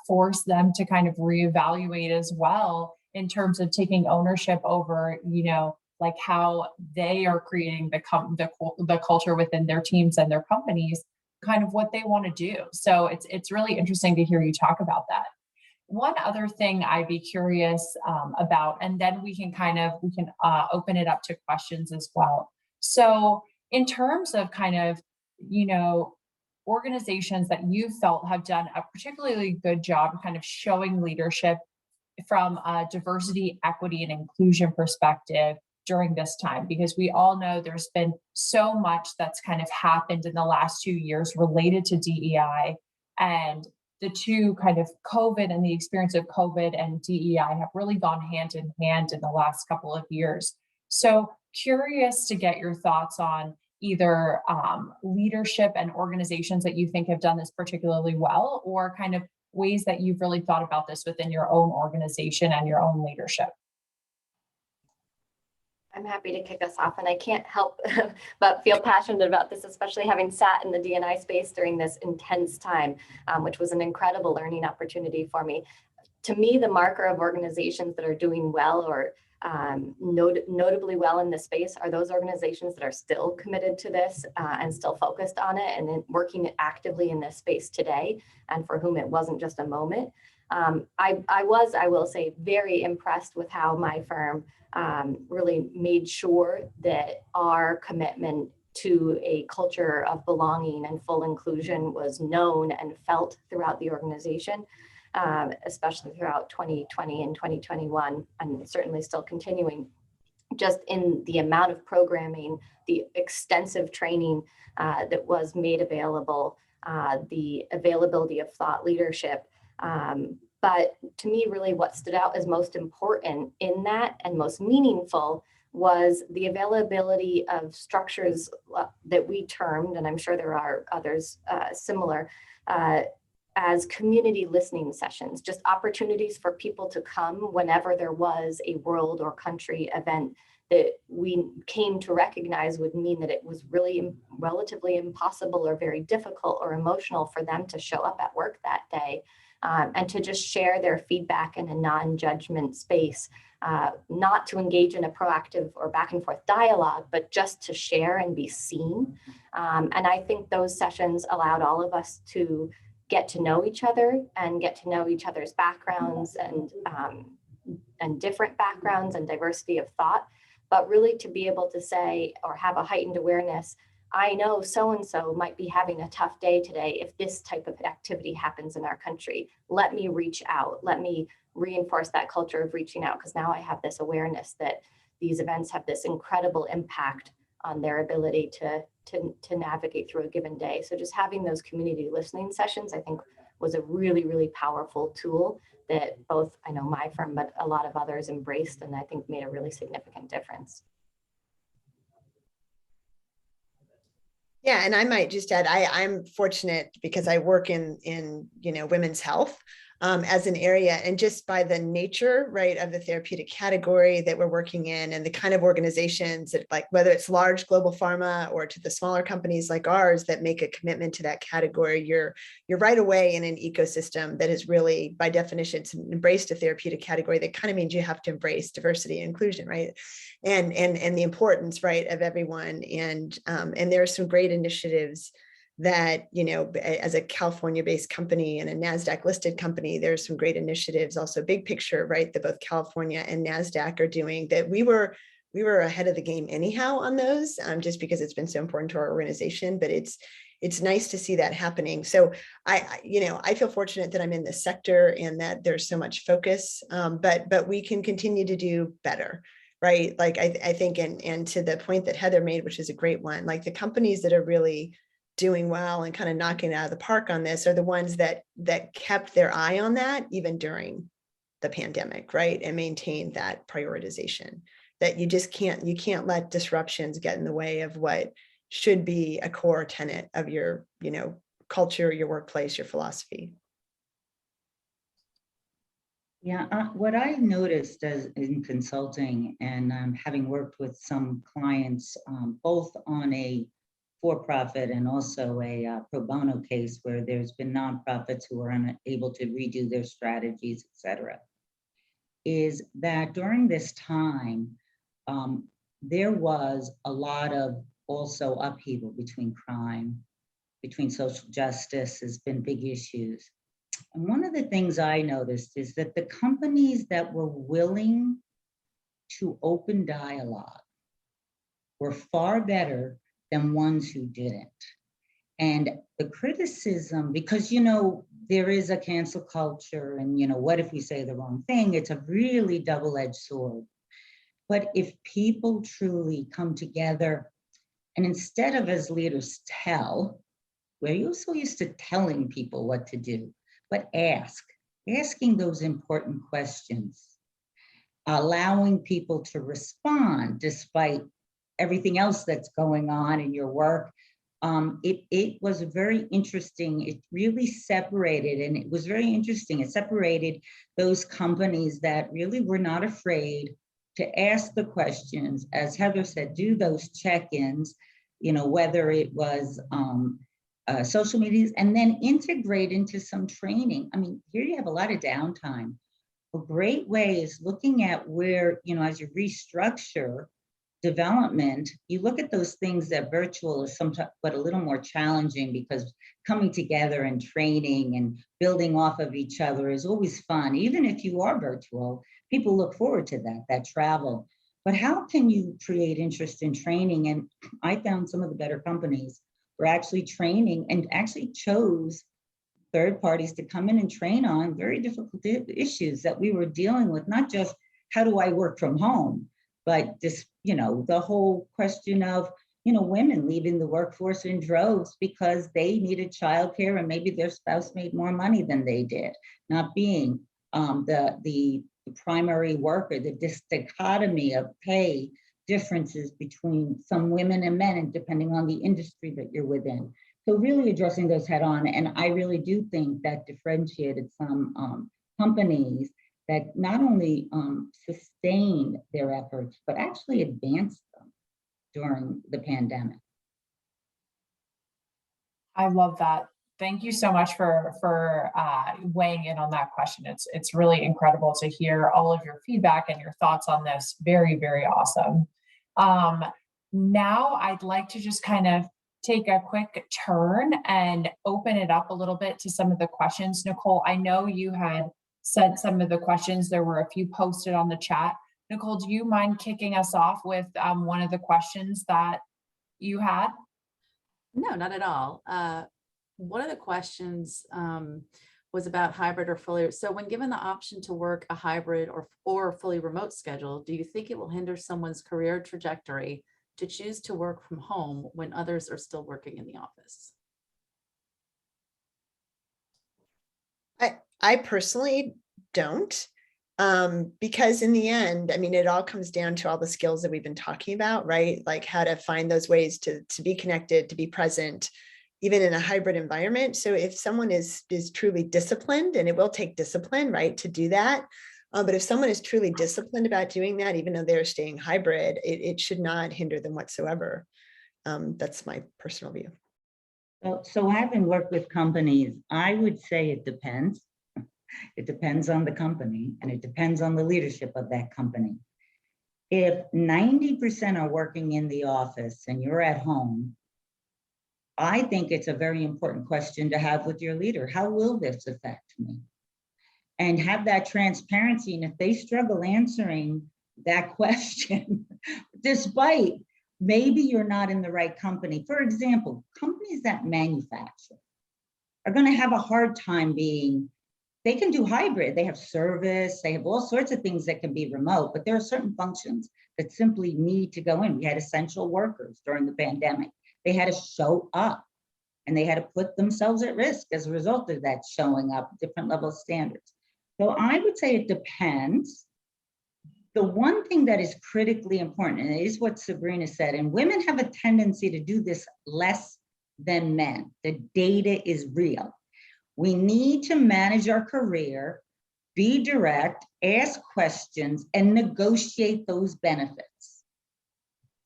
forced them to kind of reevaluate as well in terms of taking ownership over, you know, like how they are creating the culture within their teams and their companies, kind of what they want to do. So it's really interesting to hear you talk about that. One other thing I'd be curious about, and then we can open it up to questions as well. So in terms of kind of, you know, organizations that you felt have done a particularly good job kind of showing leadership from a diversity, equity, and inclusion perspective during this time, because we all know there's been so much that's kind of happened in the last 2 years related to DEI, and the two kind of COVID and the experience of COVID and DEI have really gone hand in hand in the last couple of years. So curious to get your thoughts on either leadership and organizations that you think have done this particularly well, or kind of ways that you've really thought about this within your own organization and your own leadership. I'm happy to kick us off, and I can't help but feel passionate about this, especially having sat in the D&I space during this intense time, which was an incredible learning opportunity for me. To me, the marker of organizations that are doing well or notably well in this space are those organizations that are still committed to this and still focused on it and working actively in this space today, and for whom it wasn't just a moment. I will say, very impressed with how my firm really made sure that our commitment to a culture of belonging and full inclusion was known and felt throughout the organization, especially throughout 2020 and 2021, and certainly still continuing. Just in the amount of programming, the extensive training that was made available, the availability of thought leadership. But to me, really what stood out as most important in that and most meaningful was the availability of structures that we termed, and I'm sure there are others similar, as community listening sessions, just opportunities for people to come whenever there was a world or country event that we came to recognize would mean that it was really relatively impossible or very difficult or emotional for them to show up at work that day. And to just share their feedback in a non-judgment space, not to engage in a proactive or back and forth dialogue, but just to share and be seen. And I think those sessions allowed all of us to get to know each other and get to know each other's backgrounds and different backgrounds and diversity of thought, but really to be able to say or have a heightened awareness, I know so-and-so might be having a tough day today if this type of activity happens in our country. Let me reach out. Let me reinforce that culture of reaching out, because now I have this awareness that these events have this incredible impact on their ability to navigate through a given day. So just having those community listening sessions, I think, was a really, really powerful tool that both, I know my firm, but a lot of others embraced, and I think made a really significant difference. Yeah, and I might just add, I'm fortunate because I work in women's health as an area, and just by the nature, right, of the therapeutic category that we're working in and the kind of organizations that, like, whether it's large global pharma or to the smaller companies like ours that make a commitment to that category, you're right away in an ecosystem that is really, by definition, embraced a therapeutic category. That kind of means you have to embrace diversity and inclusion, right? And the importance, right, of everyone. And there are some great initiatives that, as a California-based company and a NASDAQ listed company, there's some great initiatives, also big picture, right, that both California and NASDAQ are doing, that we were ahead of the game anyhow on those, just because it's been so important to our organization. But it's nice to see that happening. So I feel fortunate that I'm in this sector and that there's so much focus, but we can continue to do better. Right. Like I think, and to the point that Heather made, which is a great one, like the companies that are really doing well and kind of knocking it out of the park on this are the ones that kept their eye on that even during the pandemic, right? And maintained that prioritization, that you can't let disruptions get in the way of what should be a core tenet of your, culture, your workplace, your philosophy. Yeah, what I noticed in consulting and having worked with some clients, both on a for-profit and also a pro bono case where there's been nonprofits who are unable to redo their strategies, et cetera, is that during this time, there was a lot of also upheaval between crime, between social justice has been big issues. And one of the things I noticed is that the companies that were willing to open dialogue were far better than ones who didn't. And the criticism, because, there is a cancel culture and, what if we say the wrong thing? It's a really double-edged sword. But if people truly come together and instead of as leaders tell, we're also used to telling people what to do, but asking those important questions, allowing people to respond despite everything else that's going on in your work. It was very interesting. It really separated, and it was very interesting. It separated those companies that really were not afraid to ask the questions, as Heather said, do those check-ins, whether it was social medias, and then integrate into some training. I mean, here you have a lot of downtime. A great way is looking at where, as you restructure development, you look at those things that virtual is sometimes, but a little more challenging, because coming together and training and building off of each other is always fun. Even if you are virtual, people look forward to that travel. But how can you create interest in training? And I found some of the better companies were actually training and actually chose third parties to come in and train on very difficult issues that we were dealing with, not just how do I work from home, but this, the whole question of, women leaving the workforce in droves because they needed childcare and maybe their spouse made more money than they did, not being the primary worker, the dichotomy of pay differences between some women and men, and depending on the industry that you're within. So really addressing those head on. And I really do think that differentiated some companies that not only sustained their efforts, but actually advanced them during the pandemic. I love that. Thank you so much for weighing in on that question. It's really incredible to hear all of your feedback and your thoughts on this. Very, very awesome. Now I'd like to just kind of take a quick turn and open it up a little bit to some of the questions. Nicole, I know you had sent some of the questions. There were a few posted on the chat. Nicole, do you mind kicking us off with one of the questions that you had? No, not at all. One of the questions was about hybrid or fully. So when given the option to work a hybrid or fully remote schedule, do you think it will hinder someone's career trajectory to choose to work from home when others are still working in the office? I personally don't, because in the end, I mean, it all comes down to all the skills that we've been talking about, right? Like how to find those ways to be connected, to be present, even in a hybrid environment. So if someone is truly disciplined, and it will take discipline, right, to do that. But if someone is truly disciplined about doing that, even though they're staying hybrid, it should not hinder them whatsoever. That's my personal view. So having worked with companies, I would say it depends. It depends on the company, and it depends on the leadership of that company. If 90% are working in the office and you're at home, I think it's a very important question to have with your leader. How will this affect me? And have that transparency. And if they struggle answering that question, despite maybe you're not in the right company. For example, companies that manufacture are going to have a hard time they can do hybrid. They have service, they have all sorts of things that can be remote, but there are certain functions that simply need to go in. We had essential workers during the pandemic. They had to show up, and they had to put themselves at risk as a result of that showing up, different level of standards. So I would say it depends. The one thing that is critically important, and it is what Sabrina said, and women have a tendency to do this less than men. The data is real. We need to manage our career, be direct, ask questions, and negotiate those benefits.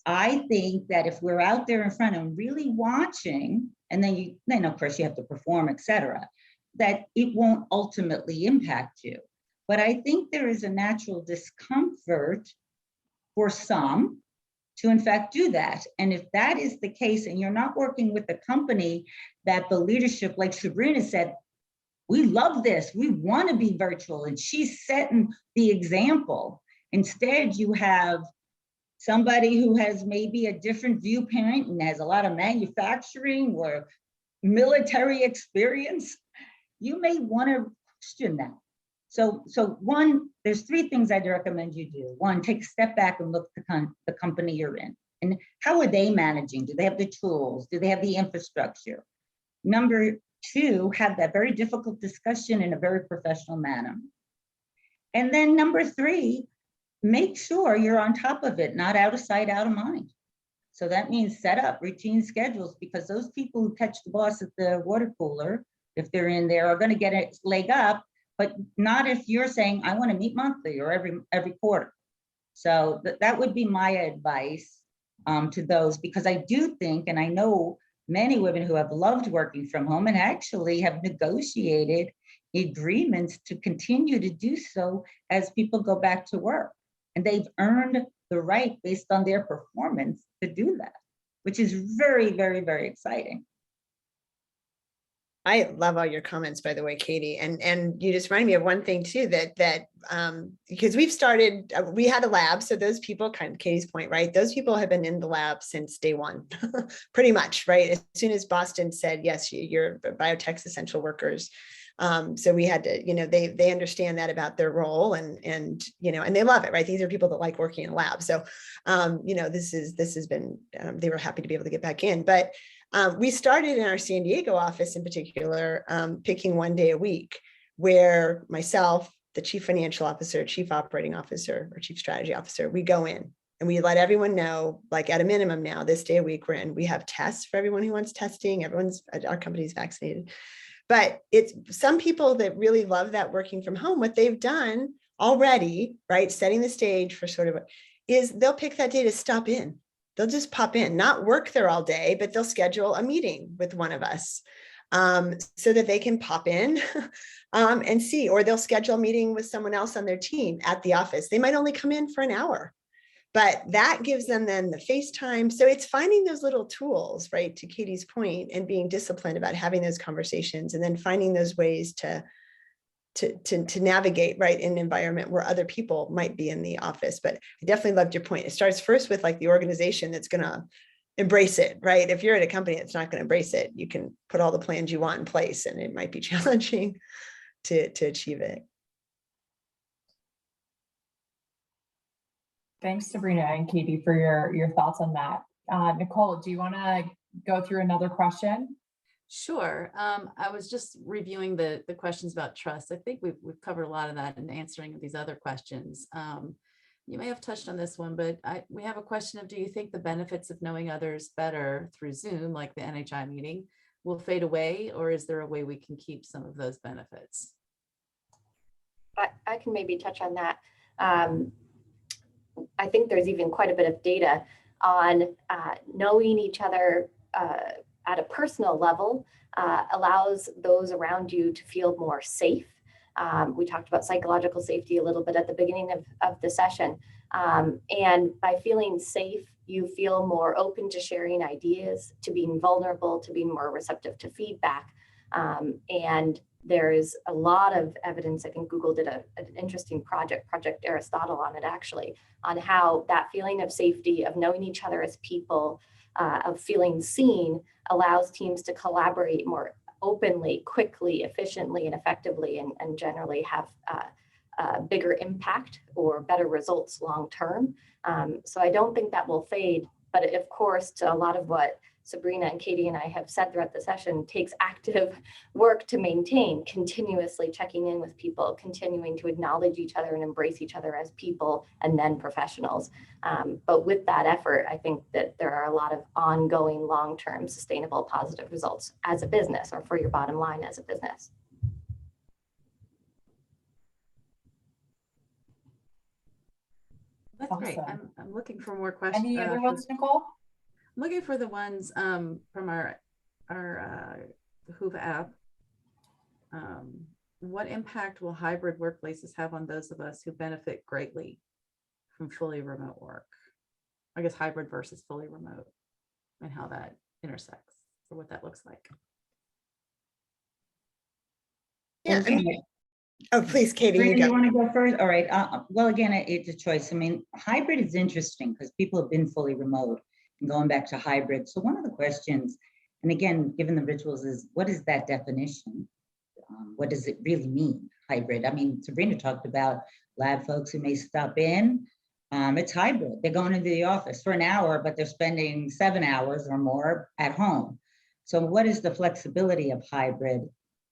I think that if we're out there in front and really watching, and then of course you have to perform, et cetera, that it won't ultimately impact you. But I think there is a natural discomfort for some to in fact do that. And if that is the case, and you're not working with a company that the leadership, like Sabrina said, we love this, we want to be virtual, and she's setting the example. Instead, you have somebody who has maybe a different viewpoint and has a lot of manufacturing or military experience. You may want to question that. So one, there's three things I'd recommend you do. One, take a step back and look at the company you're in. And how are they managing? Do they have the tools? Do they have the infrastructure? Number two, have that very difficult discussion in a very professional manner. And then number three, make sure you're on top of it, not out of sight, out of mind. So that means set up routine schedules, because those people who catch the boss at the water cooler, if they're in there, are going to get a leg up, but not if you're saying, I want to meet monthly or every quarter. So that would be my advice to those, because I do think, and I know many women who have loved working from home and actually have negotiated agreements to continue to do so as people go back to work. And they've earned the right based on their performance to do that, which is very, very, very exciting. I love all your comments, by the way, Katie. And you just remind me of one thing too, that because we've started, we had a lab. So those people, kind of Katie's point, right? Those people have been in the lab since day one, pretty much, right? As soon as Boston said, yes, you're biotech's essential workers. So we had to, they understand that about their role and they love it, right? These are people that like working in a lab. So, this has been, they were happy to be able to get back in, but we started in our San Diego office in particular, picking one day a week where myself, the chief financial officer, chief operating officer, or chief strategy officer, we go in and we let everyone know, like at a minimum now, this day a week we're in, we have tests for everyone who wants testing. Our company's vaccinated. But it's some people that really love that working from home, what they've done already, right, setting the stage for sort of, is they'll pick that day to stop in. They'll just pop in, not work there all day, but they'll schedule a meeting with one of us so that they can pop in and see, or they'll schedule a meeting with someone else on their team at the office. They might only come in for an hour, but that gives them then the FaceTime. So it's finding those little tools, right, to Katie's point, and being disciplined about having those conversations and then finding those ways to navigate, right, in an environment where other people might be in the office. But I definitely loved your point. It starts first with like the organization that's going to embrace it, right? If you're at a company that's not going to embrace it, you can put all the plans you want in place and it might be challenging to achieve it. Thanks, Sabrina and Katie, for your thoughts on that. Nicole, do you want to go through another question? Sure. I was just reviewing the questions about trust. I think we've covered a lot of that in answering these other questions. You may have touched on this one, but we have a question of, do you think the benefits of knowing others better through Zoom, like the NHI meeting, will fade away, or is there a way we can keep some of those benefits? I can maybe touch on that. I think there's even quite a bit of data on knowing each other at a personal level allows those around you to feel more safe. We talked about psychological safety a little bit at the beginning of the session. And by feeling safe, you feel more open to sharing ideas, to being vulnerable, to being more receptive to feedback. And there is a lot of evidence. I think Google did an interesting Project Aristotle on it, actually, on how that feeling of safety, of knowing each other as people, of feeling seen, allows teams to collaborate more openly, quickly, efficiently, and effectively, and generally have a bigger impact or better results long term. So I don't think that will fade, but of course, to a lot of what Sabrina and Katie and I have said throughout the session, takes active work to maintain, continuously checking in with people, continuing to acknowledge each other and embrace each other as people and then professionals. But with that effort, I think that there are a lot of ongoing, long-term, sustainable, positive results as a business, or for your bottom line as a business. That's Awesome. great. I'm looking for more questions. Any other ones, Nicole? I'm looking for the ones from our Hoove app. What impact will hybrid workplaces have on those of us who benefit greatly from fully remote work? I guess hybrid versus fully remote, and how that intersects, or what that looks like. Yeah. Okay. Oh, please, Katie, Sabrina, you you go. want to go first? All right. Well, again, it's a choice. I mean, hybrid is interesting because people have been fully remote and going back to hybrid. So one of the questions, and again, given the rituals, is what is that definition? What does it really mean, hybrid? I mean, Sabrina talked about lab folks who may stop in. It's hybrid. They're going into the office for an hour, but they're spending 7 hours or more at home. So what is the flexibility of hybrid?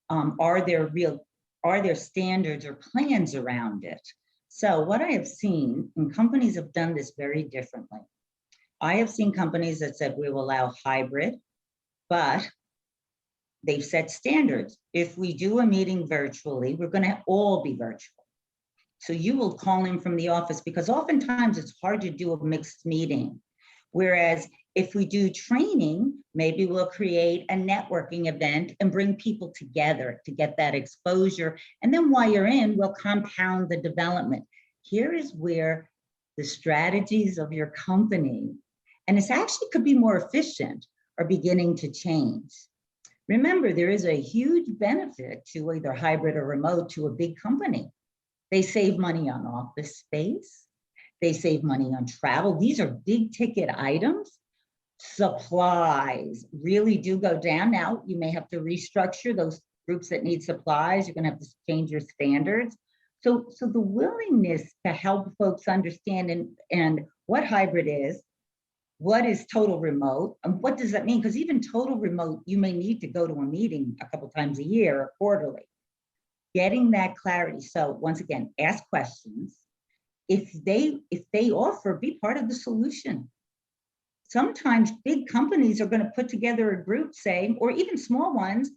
Are there standards or plans around it? So what I have seen, and companies have done this very differently. I have seen companies that said we will allow hybrid, but they've set standards. If we do a meeting virtually, we're going to all be virtual. So you will call in from the office because oftentimes it's hard to do a mixed meeting. Whereas if we do training, maybe we'll create a networking event and bring people together to get that exposure. And then while you're in, we'll compound the development. Here is where the strategies of your company, and it's actually could be more efficient, are beginning to change. Remember, there is a huge benefit to either hybrid or remote to a big company. They save money on office space. They save money on travel. These are big ticket items. Supplies really do go down. Now, you may have to restructure those groups that need supplies. You're going to have to change your standards. So the willingness to help folks understand and what hybrid is, what is total remote, and what does that mean? Because even total remote, you may need to go to a meeting a couple times a year or quarterly. Getting that clarity. So once again, ask questions. If they offer, be part of the solution. Sometimes big companies are going to put together a group saying, or even small ones,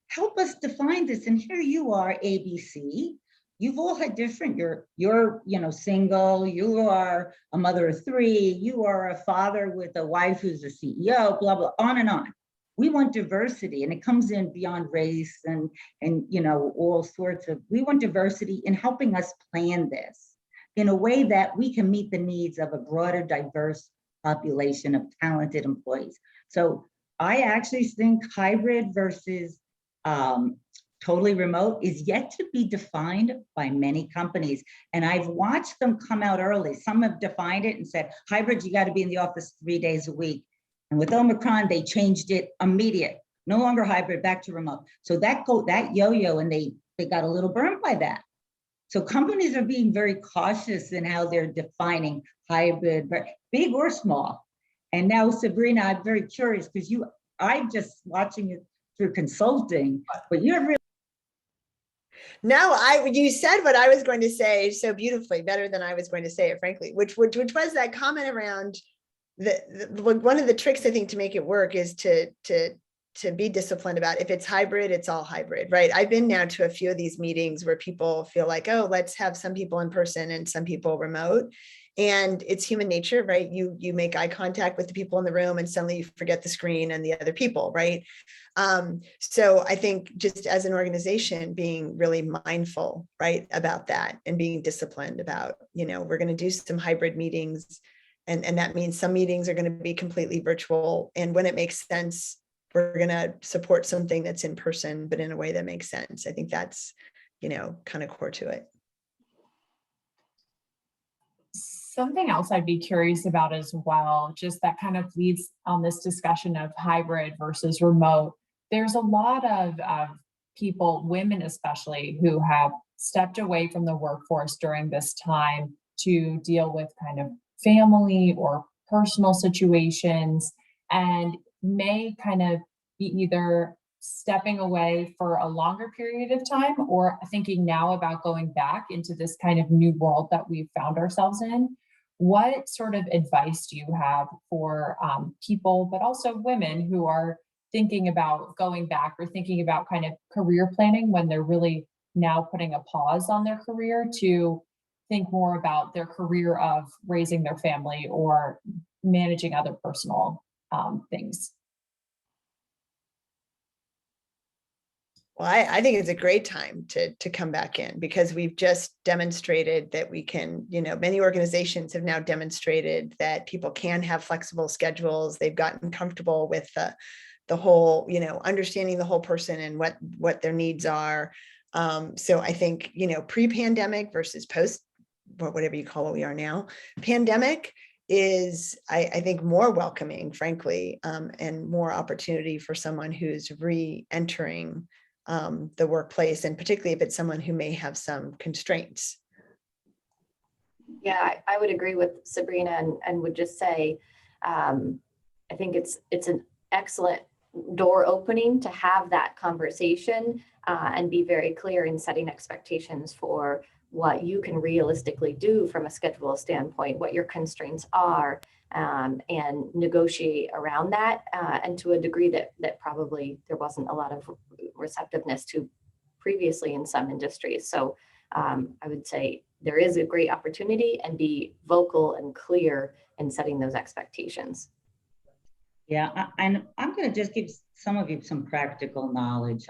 help us define this. And here you are, ABC. You've all had different, you're single, you are a mother of 3, you are a father with a wife who's a CEO, blah, blah, on and on. We want diversity, and it comes in beyond race and all sorts of, we want diversity in helping us plan this in a way that we can meet the needs of a broader, diverse population of talented employees. So I actually think hybrid versus totally remote is yet to be defined by many companies. And I've watched them come out early. Some have defined it and said, hybrid, you got to be in the office 3 days a week. And with Omicron, they changed it immediate. No longer hybrid, back to remote. So that yo-yo, and they got a little burned by that. So companies are being very cautious in how they're defining hybrid, big or small. And now, Sabrina, I'm very curious because I'm just watching it through consulting, but you're really. No, you said what I was going to say so beautifully, better than I was going to say it, frankly, which was that comment around one of the tricks I think to make it work is to be disciplined about if it's hybrid, it's all hybrid, right? I've been now to a few of these meetings where people feel like, oh, let's have some people in person and some people remote. And it's human nature, right? You make eye contact with the people in the room and suddenly you forget the screen and the other people, right? So I think just as an organization, being really mindful, right, about that and being disciplined about, we're going to do some hybrid meetings. And that means some meetings are going to be completely virtual. And when it makes sense, we're going to support something that's in person, but in a way that makes sense. I think that's, kind of core to it. Something else I'd be curious about as well, just that kind of leads on this discussion of hybrid versus remote. There's a lot of people, women especially, who have stepped away from the workforce during this time to deal with kind of family or personal situations, and may kind of be either stepping away for a longer period of time or thinking now about going back into this kind of new world that we've found ourselves in. What sort of advice do you have for people, but also women who are thinking about going back or thinking about kind of career planning when they're really now putting a pause on their career to think more about their career of raising their family or managing other personal things? Well, I think it's a great time to come back in because we've just demonstrated that we can, many organizations have now demonstrated that people can have flexible schedules. They've gotten comfortable with the whole, understanding the whole person and what their needs are. So I think, pre-pandemic versus post, whatever you call what we are now, pandemic is, I think, more welcoming, frankly, and more opportunity for someone who's re-entering the workplace, and particularly if it's someone who may have some constraints. Yeah, I would agree with Sabrina and would just say, I think it's an excellent door opening to have that conversation and be very clear in setting expectations for what you can realistically do from a schedule standpoint, what your constraints are, and negotiate around that, and to a degree that probably there wasn't a lot of receptiveness to previously in some industries. So I would say there is a great opportunity, and be vocal and clear in setting those expectations. Yeah, and I'm going to just give some of you some practical knowledge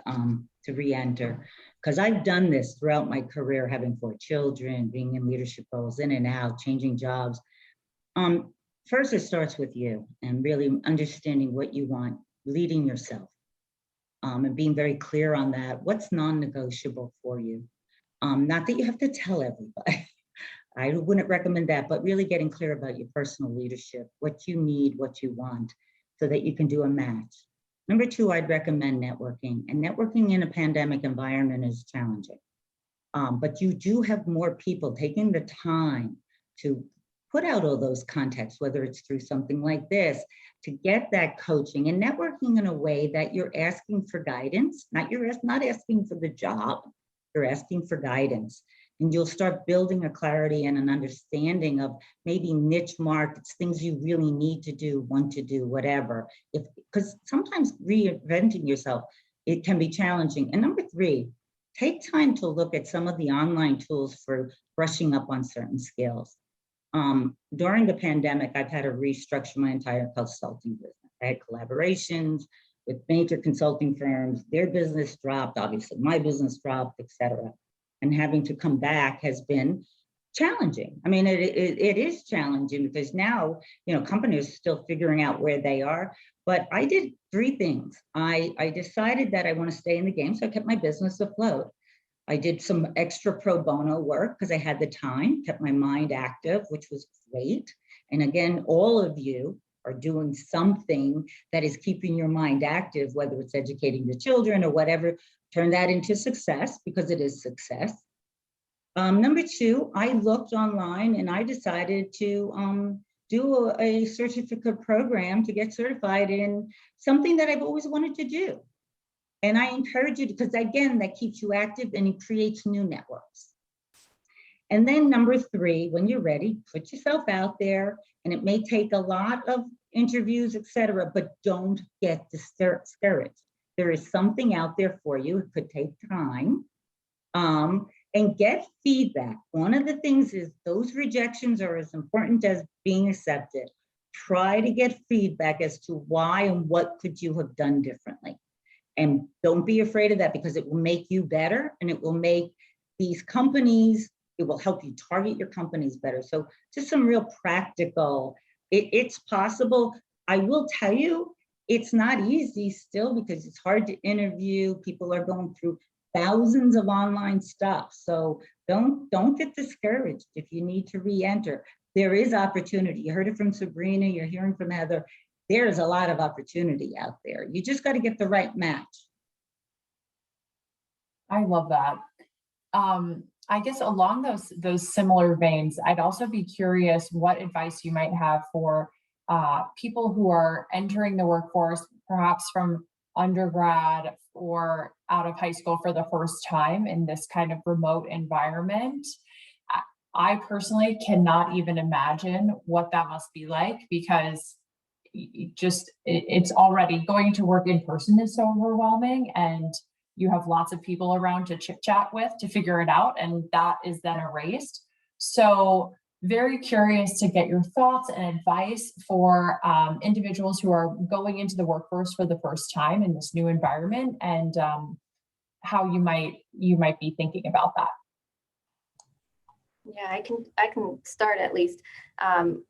to re-enter, because I've done this throughout my career, having 4 children, being in leadership roles, in and out, changing jobs. First, it starts with you and really understanding what you want, leading yourself, and being very clear on that. What's non-negotiable for you? Not that you have to tell everybody. I wouldn't recommend that, but really getting clear about your personal leadership, what you need, what you want, so that you can do a match. Number 2, I'd recommend networking. And networking in a pandemic environment is challenging. But you do have more people taking the time to put out all those contacts, whether it's through something like this, to get that coaching and networking in a way that you're asking for guidance, not asking for the job, you're asking for guidance. And you'll start building a clarity and an understanding of maybe niche markets, things you really need to do, want to do, whatever. Because sometimes reinventing yourself, it can be challenging. And number 3, take time to look at some of the online tools for brushing up on certain skills. During the pandemic, I've had to restructure my entire consulting business. I had collaborations with major consulting firms. Their business dropped, obviously my business dropped, et cetera. And having to come back has been challenging. I mean, it is challenging because now, companies are still figuring out where they are. But I did 3 things. I decided that I want to stay in the game, so I kept my business afloat. I did some extra pro bono work because I had the time, kept my mind active, which was great. And again, all of you are doing something that is keeping your mind active, whether it's educating the children or whatever. Turn that into success, because it is success. Number 2, I looked online and I decided to do a certificate program to get certified in something that I've always wanted to do. And I encourage you, because again, that keeps you active and it creates new networks. And then number 3, when you're ready, put yourself out there, and it may take a lot of interviews, et cetera, but don't get discouraged. There is something out there for you. It could take time, and get feedback. One of the things is those rejections are as important as being accepted. Try to get feedback as to why and what could you have done differently. And don't be afraid of that, because it will make you better, and it will make these companies, it will help you target your companies better. So just some real practical, it's possible. I will tell you, it's not easy still, because it's hard to interview. People are going through thousands of online stuff. So don't get discouraged if you need to re-enter. There is opportunity. You heard it from Sabrina, you're hearing from Heather. There's a lot of opportunity out there. You just got to get the right match. I love that. I guess along those similar veins, I'd also be curious what advice you might have for people who are entering the workforce, perhaps from undergrad or out of high school for the first time in this kind of remote environment. I personally cannot even imagine what that must be like, because it's already going to work in person is so overwhelming, and you have lots of people around to chit chat with to figure it out, and that is then erased. So very curious to get your thoughts and advice for individuals who are going into the workforce for the first time in this new environment, and how you might be thinking about that. Yeah, I can start at least.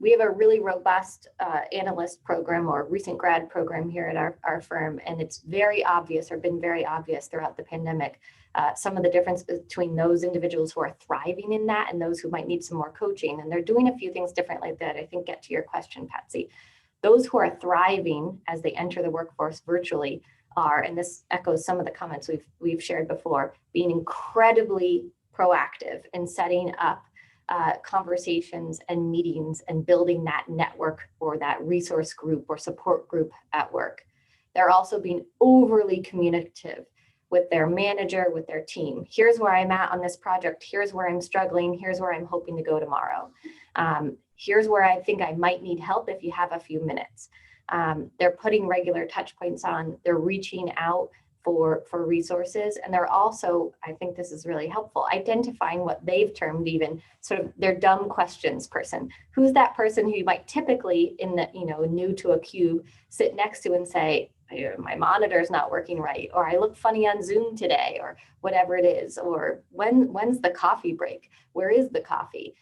We have a really robust analyst program or recent grad program here at our firm, and it's very obvious, or been very obvious throughout the pandemic, some of the difference between those individuals who are thriving in that and those who might need some more coaching. And they're doing a few things differently that I think get to your question, Patsy. Those who are thriving as they enter the workforce virtually are, and this echoes some of the comments we've shared before, being incredibly proactive in setting up conversations and meetings and building that network or that resource group or support group at work. They're also being overly communicative with their manager, with their team. Here's where I'm at on this project. Here's where I'm struggling. Here's where I'm hoping to go tomorrow. Here's where I think I might need help if you have a few minutes. They're putting regular touch points on. They're reaching out for resources. And they're also, I think this is really helpful, identifying what they've termed even sort of their dumb questions person. Who's that person who you might typically in the, new to a cube, sit next to and say, my monitor is not working right, or I look funny on Zoom today, or whatever it is, or when's the coffee break? Where is the coffee?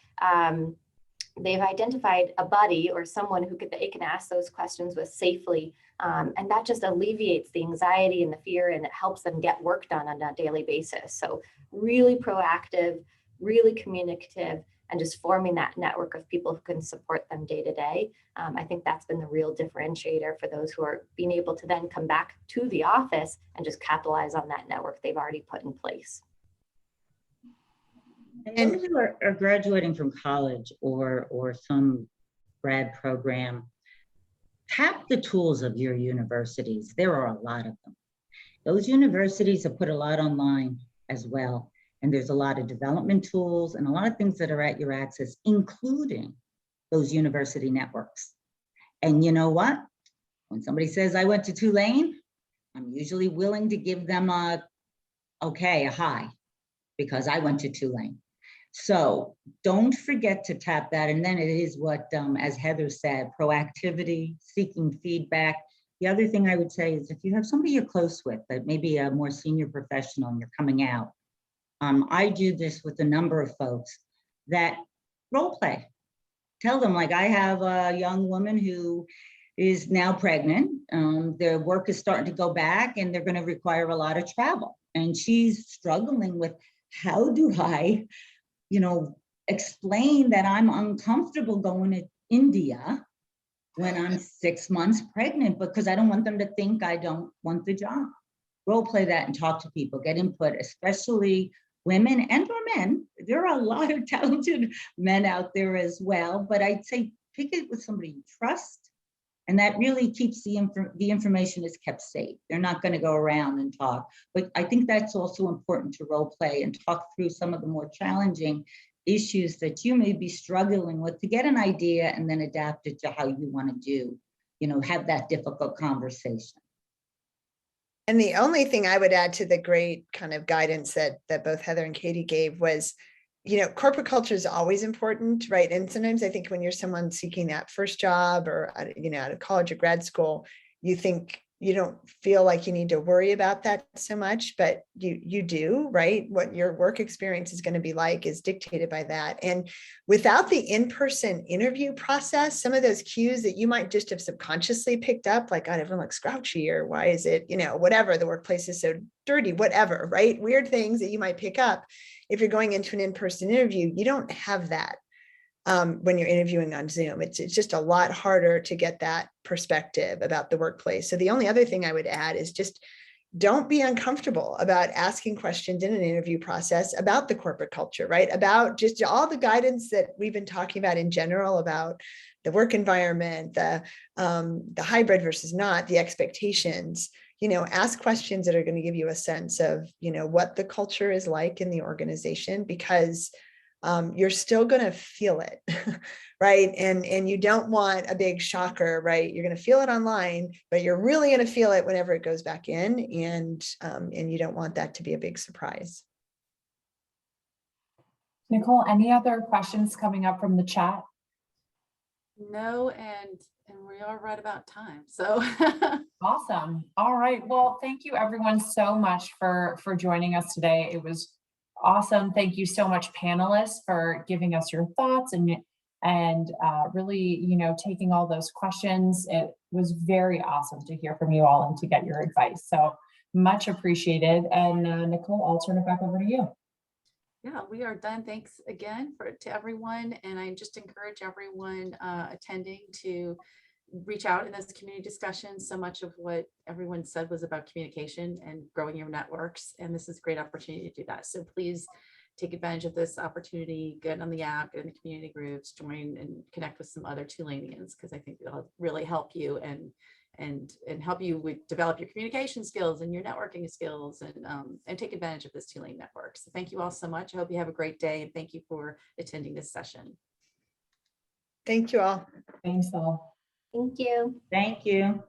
They've identified a buddy or someone who they can ask those questions with safely. And that just alleviates the anxiety and the fear, and it helps them get work done on a daily basis. So really proactive, really communicative, and just forming that network of people who can support them day to day. I think that's been the real differentiator for those who are being able to then come back to the office and just capitalize on that network they've already put in place. And those who are graduating from college or some grad program, tap the tools of your universities. There are a lot of them. Those universities have put a lot online as well. And there's a lot of development tools and a lot of things that are at your access, including those university networks. And you know what? When somebody says, I went to Tulane, I'm usually willing to give them a hi, because I went to Tulane. So don't forget to tap that. And then it is what, as Heather said, proactivity, seeking feedback. The other thing I would say is if you have somebody you're close with, that maybe a more senior professional and you're coming out, I do this with a number of folks that role play. Tell them, like, I have a young woman who is now pregnant. Their work is starting to go back and they're going to require a lot of travel. And she's struggling with, how do I, explain that I'm uncomfortable going to India when I'm 6 months pregnant, because I don't want them to think I don't want the job. Role play that and talk to people, get input, especially women and or men. There are a lot of talented men out there as well, but I'd say pick it with somebody you trust. And that really keeps the information is kept safe. They're not going to go around and talk. But I think that's also important to role play and talk through some of the more challenging issues that you may be struggling with to get an idea and then adapt it to how you want to do, have that difficult conversation. And the only thing I would add to the great kind of guidance that both Heather and Katie gave was, corporate culture is always important, right? And sometimes I think when you're someone seeking that first job or, out of college or grad school, you think you don't feel like you need to worry about that so much, but you do, right? What your work experience is going to be like is dictated by that. And without the in-person interview process, some of those cues that you might just have subconsciously picked up, like, God, everyone looks grouchy, or why is it, whatever, the workplace is so dirty, whatever, right? Weird things that you might pick up. If you're going into an in-person interview, you don't have that. When you're interviewing on Zoom, it's just a lot harder to get that perspective about the workplace. So the only other thing I would add is just don't be uncomfortable about asking questions in an interview process about the corporate culture, right? About just all the guidance that we've been talking about in general about the work environment, the hybrid versus not, the expectations. Ask questions that are going to give you a sense of, what the culture is like in the organization, because you're still going to feel it, right? And you don't want a big shocker, right? You're going to feel it online, but you're really going to feel it whenever it goes back in, and you don't want that to be a big surprise. Nicole, any other questions coming up from the chat? No, and we are right about time. So Awesome. All right. Well, thank you everyone so much for joining us today. It was awesome. Thank you so much, panelists, for giving us your thoughts and really, taking all those questions. It was very awesome to hear from you all and to get your advice. So much appreciated. And Nicole, I'll turn it back over to you. Yeah, we are done. Thanks again to everyone. And I just encourage everyone attending to reach out in this community discussion. So much of what everyone said was about communication and growing your networks. And this is a great opportunity to do that. So please take advantage of this opportunity, get on the app, get in the community groups, join and connect with some other Tulanians, because I think it'll really help you and help you with develop your communication skills and your networking skills, and take advantage of this Tulane network. So thank you all so much. I hope you have a great day, and thank you for attending this session. Thank you all. Thanks all. Thank you. Thank you.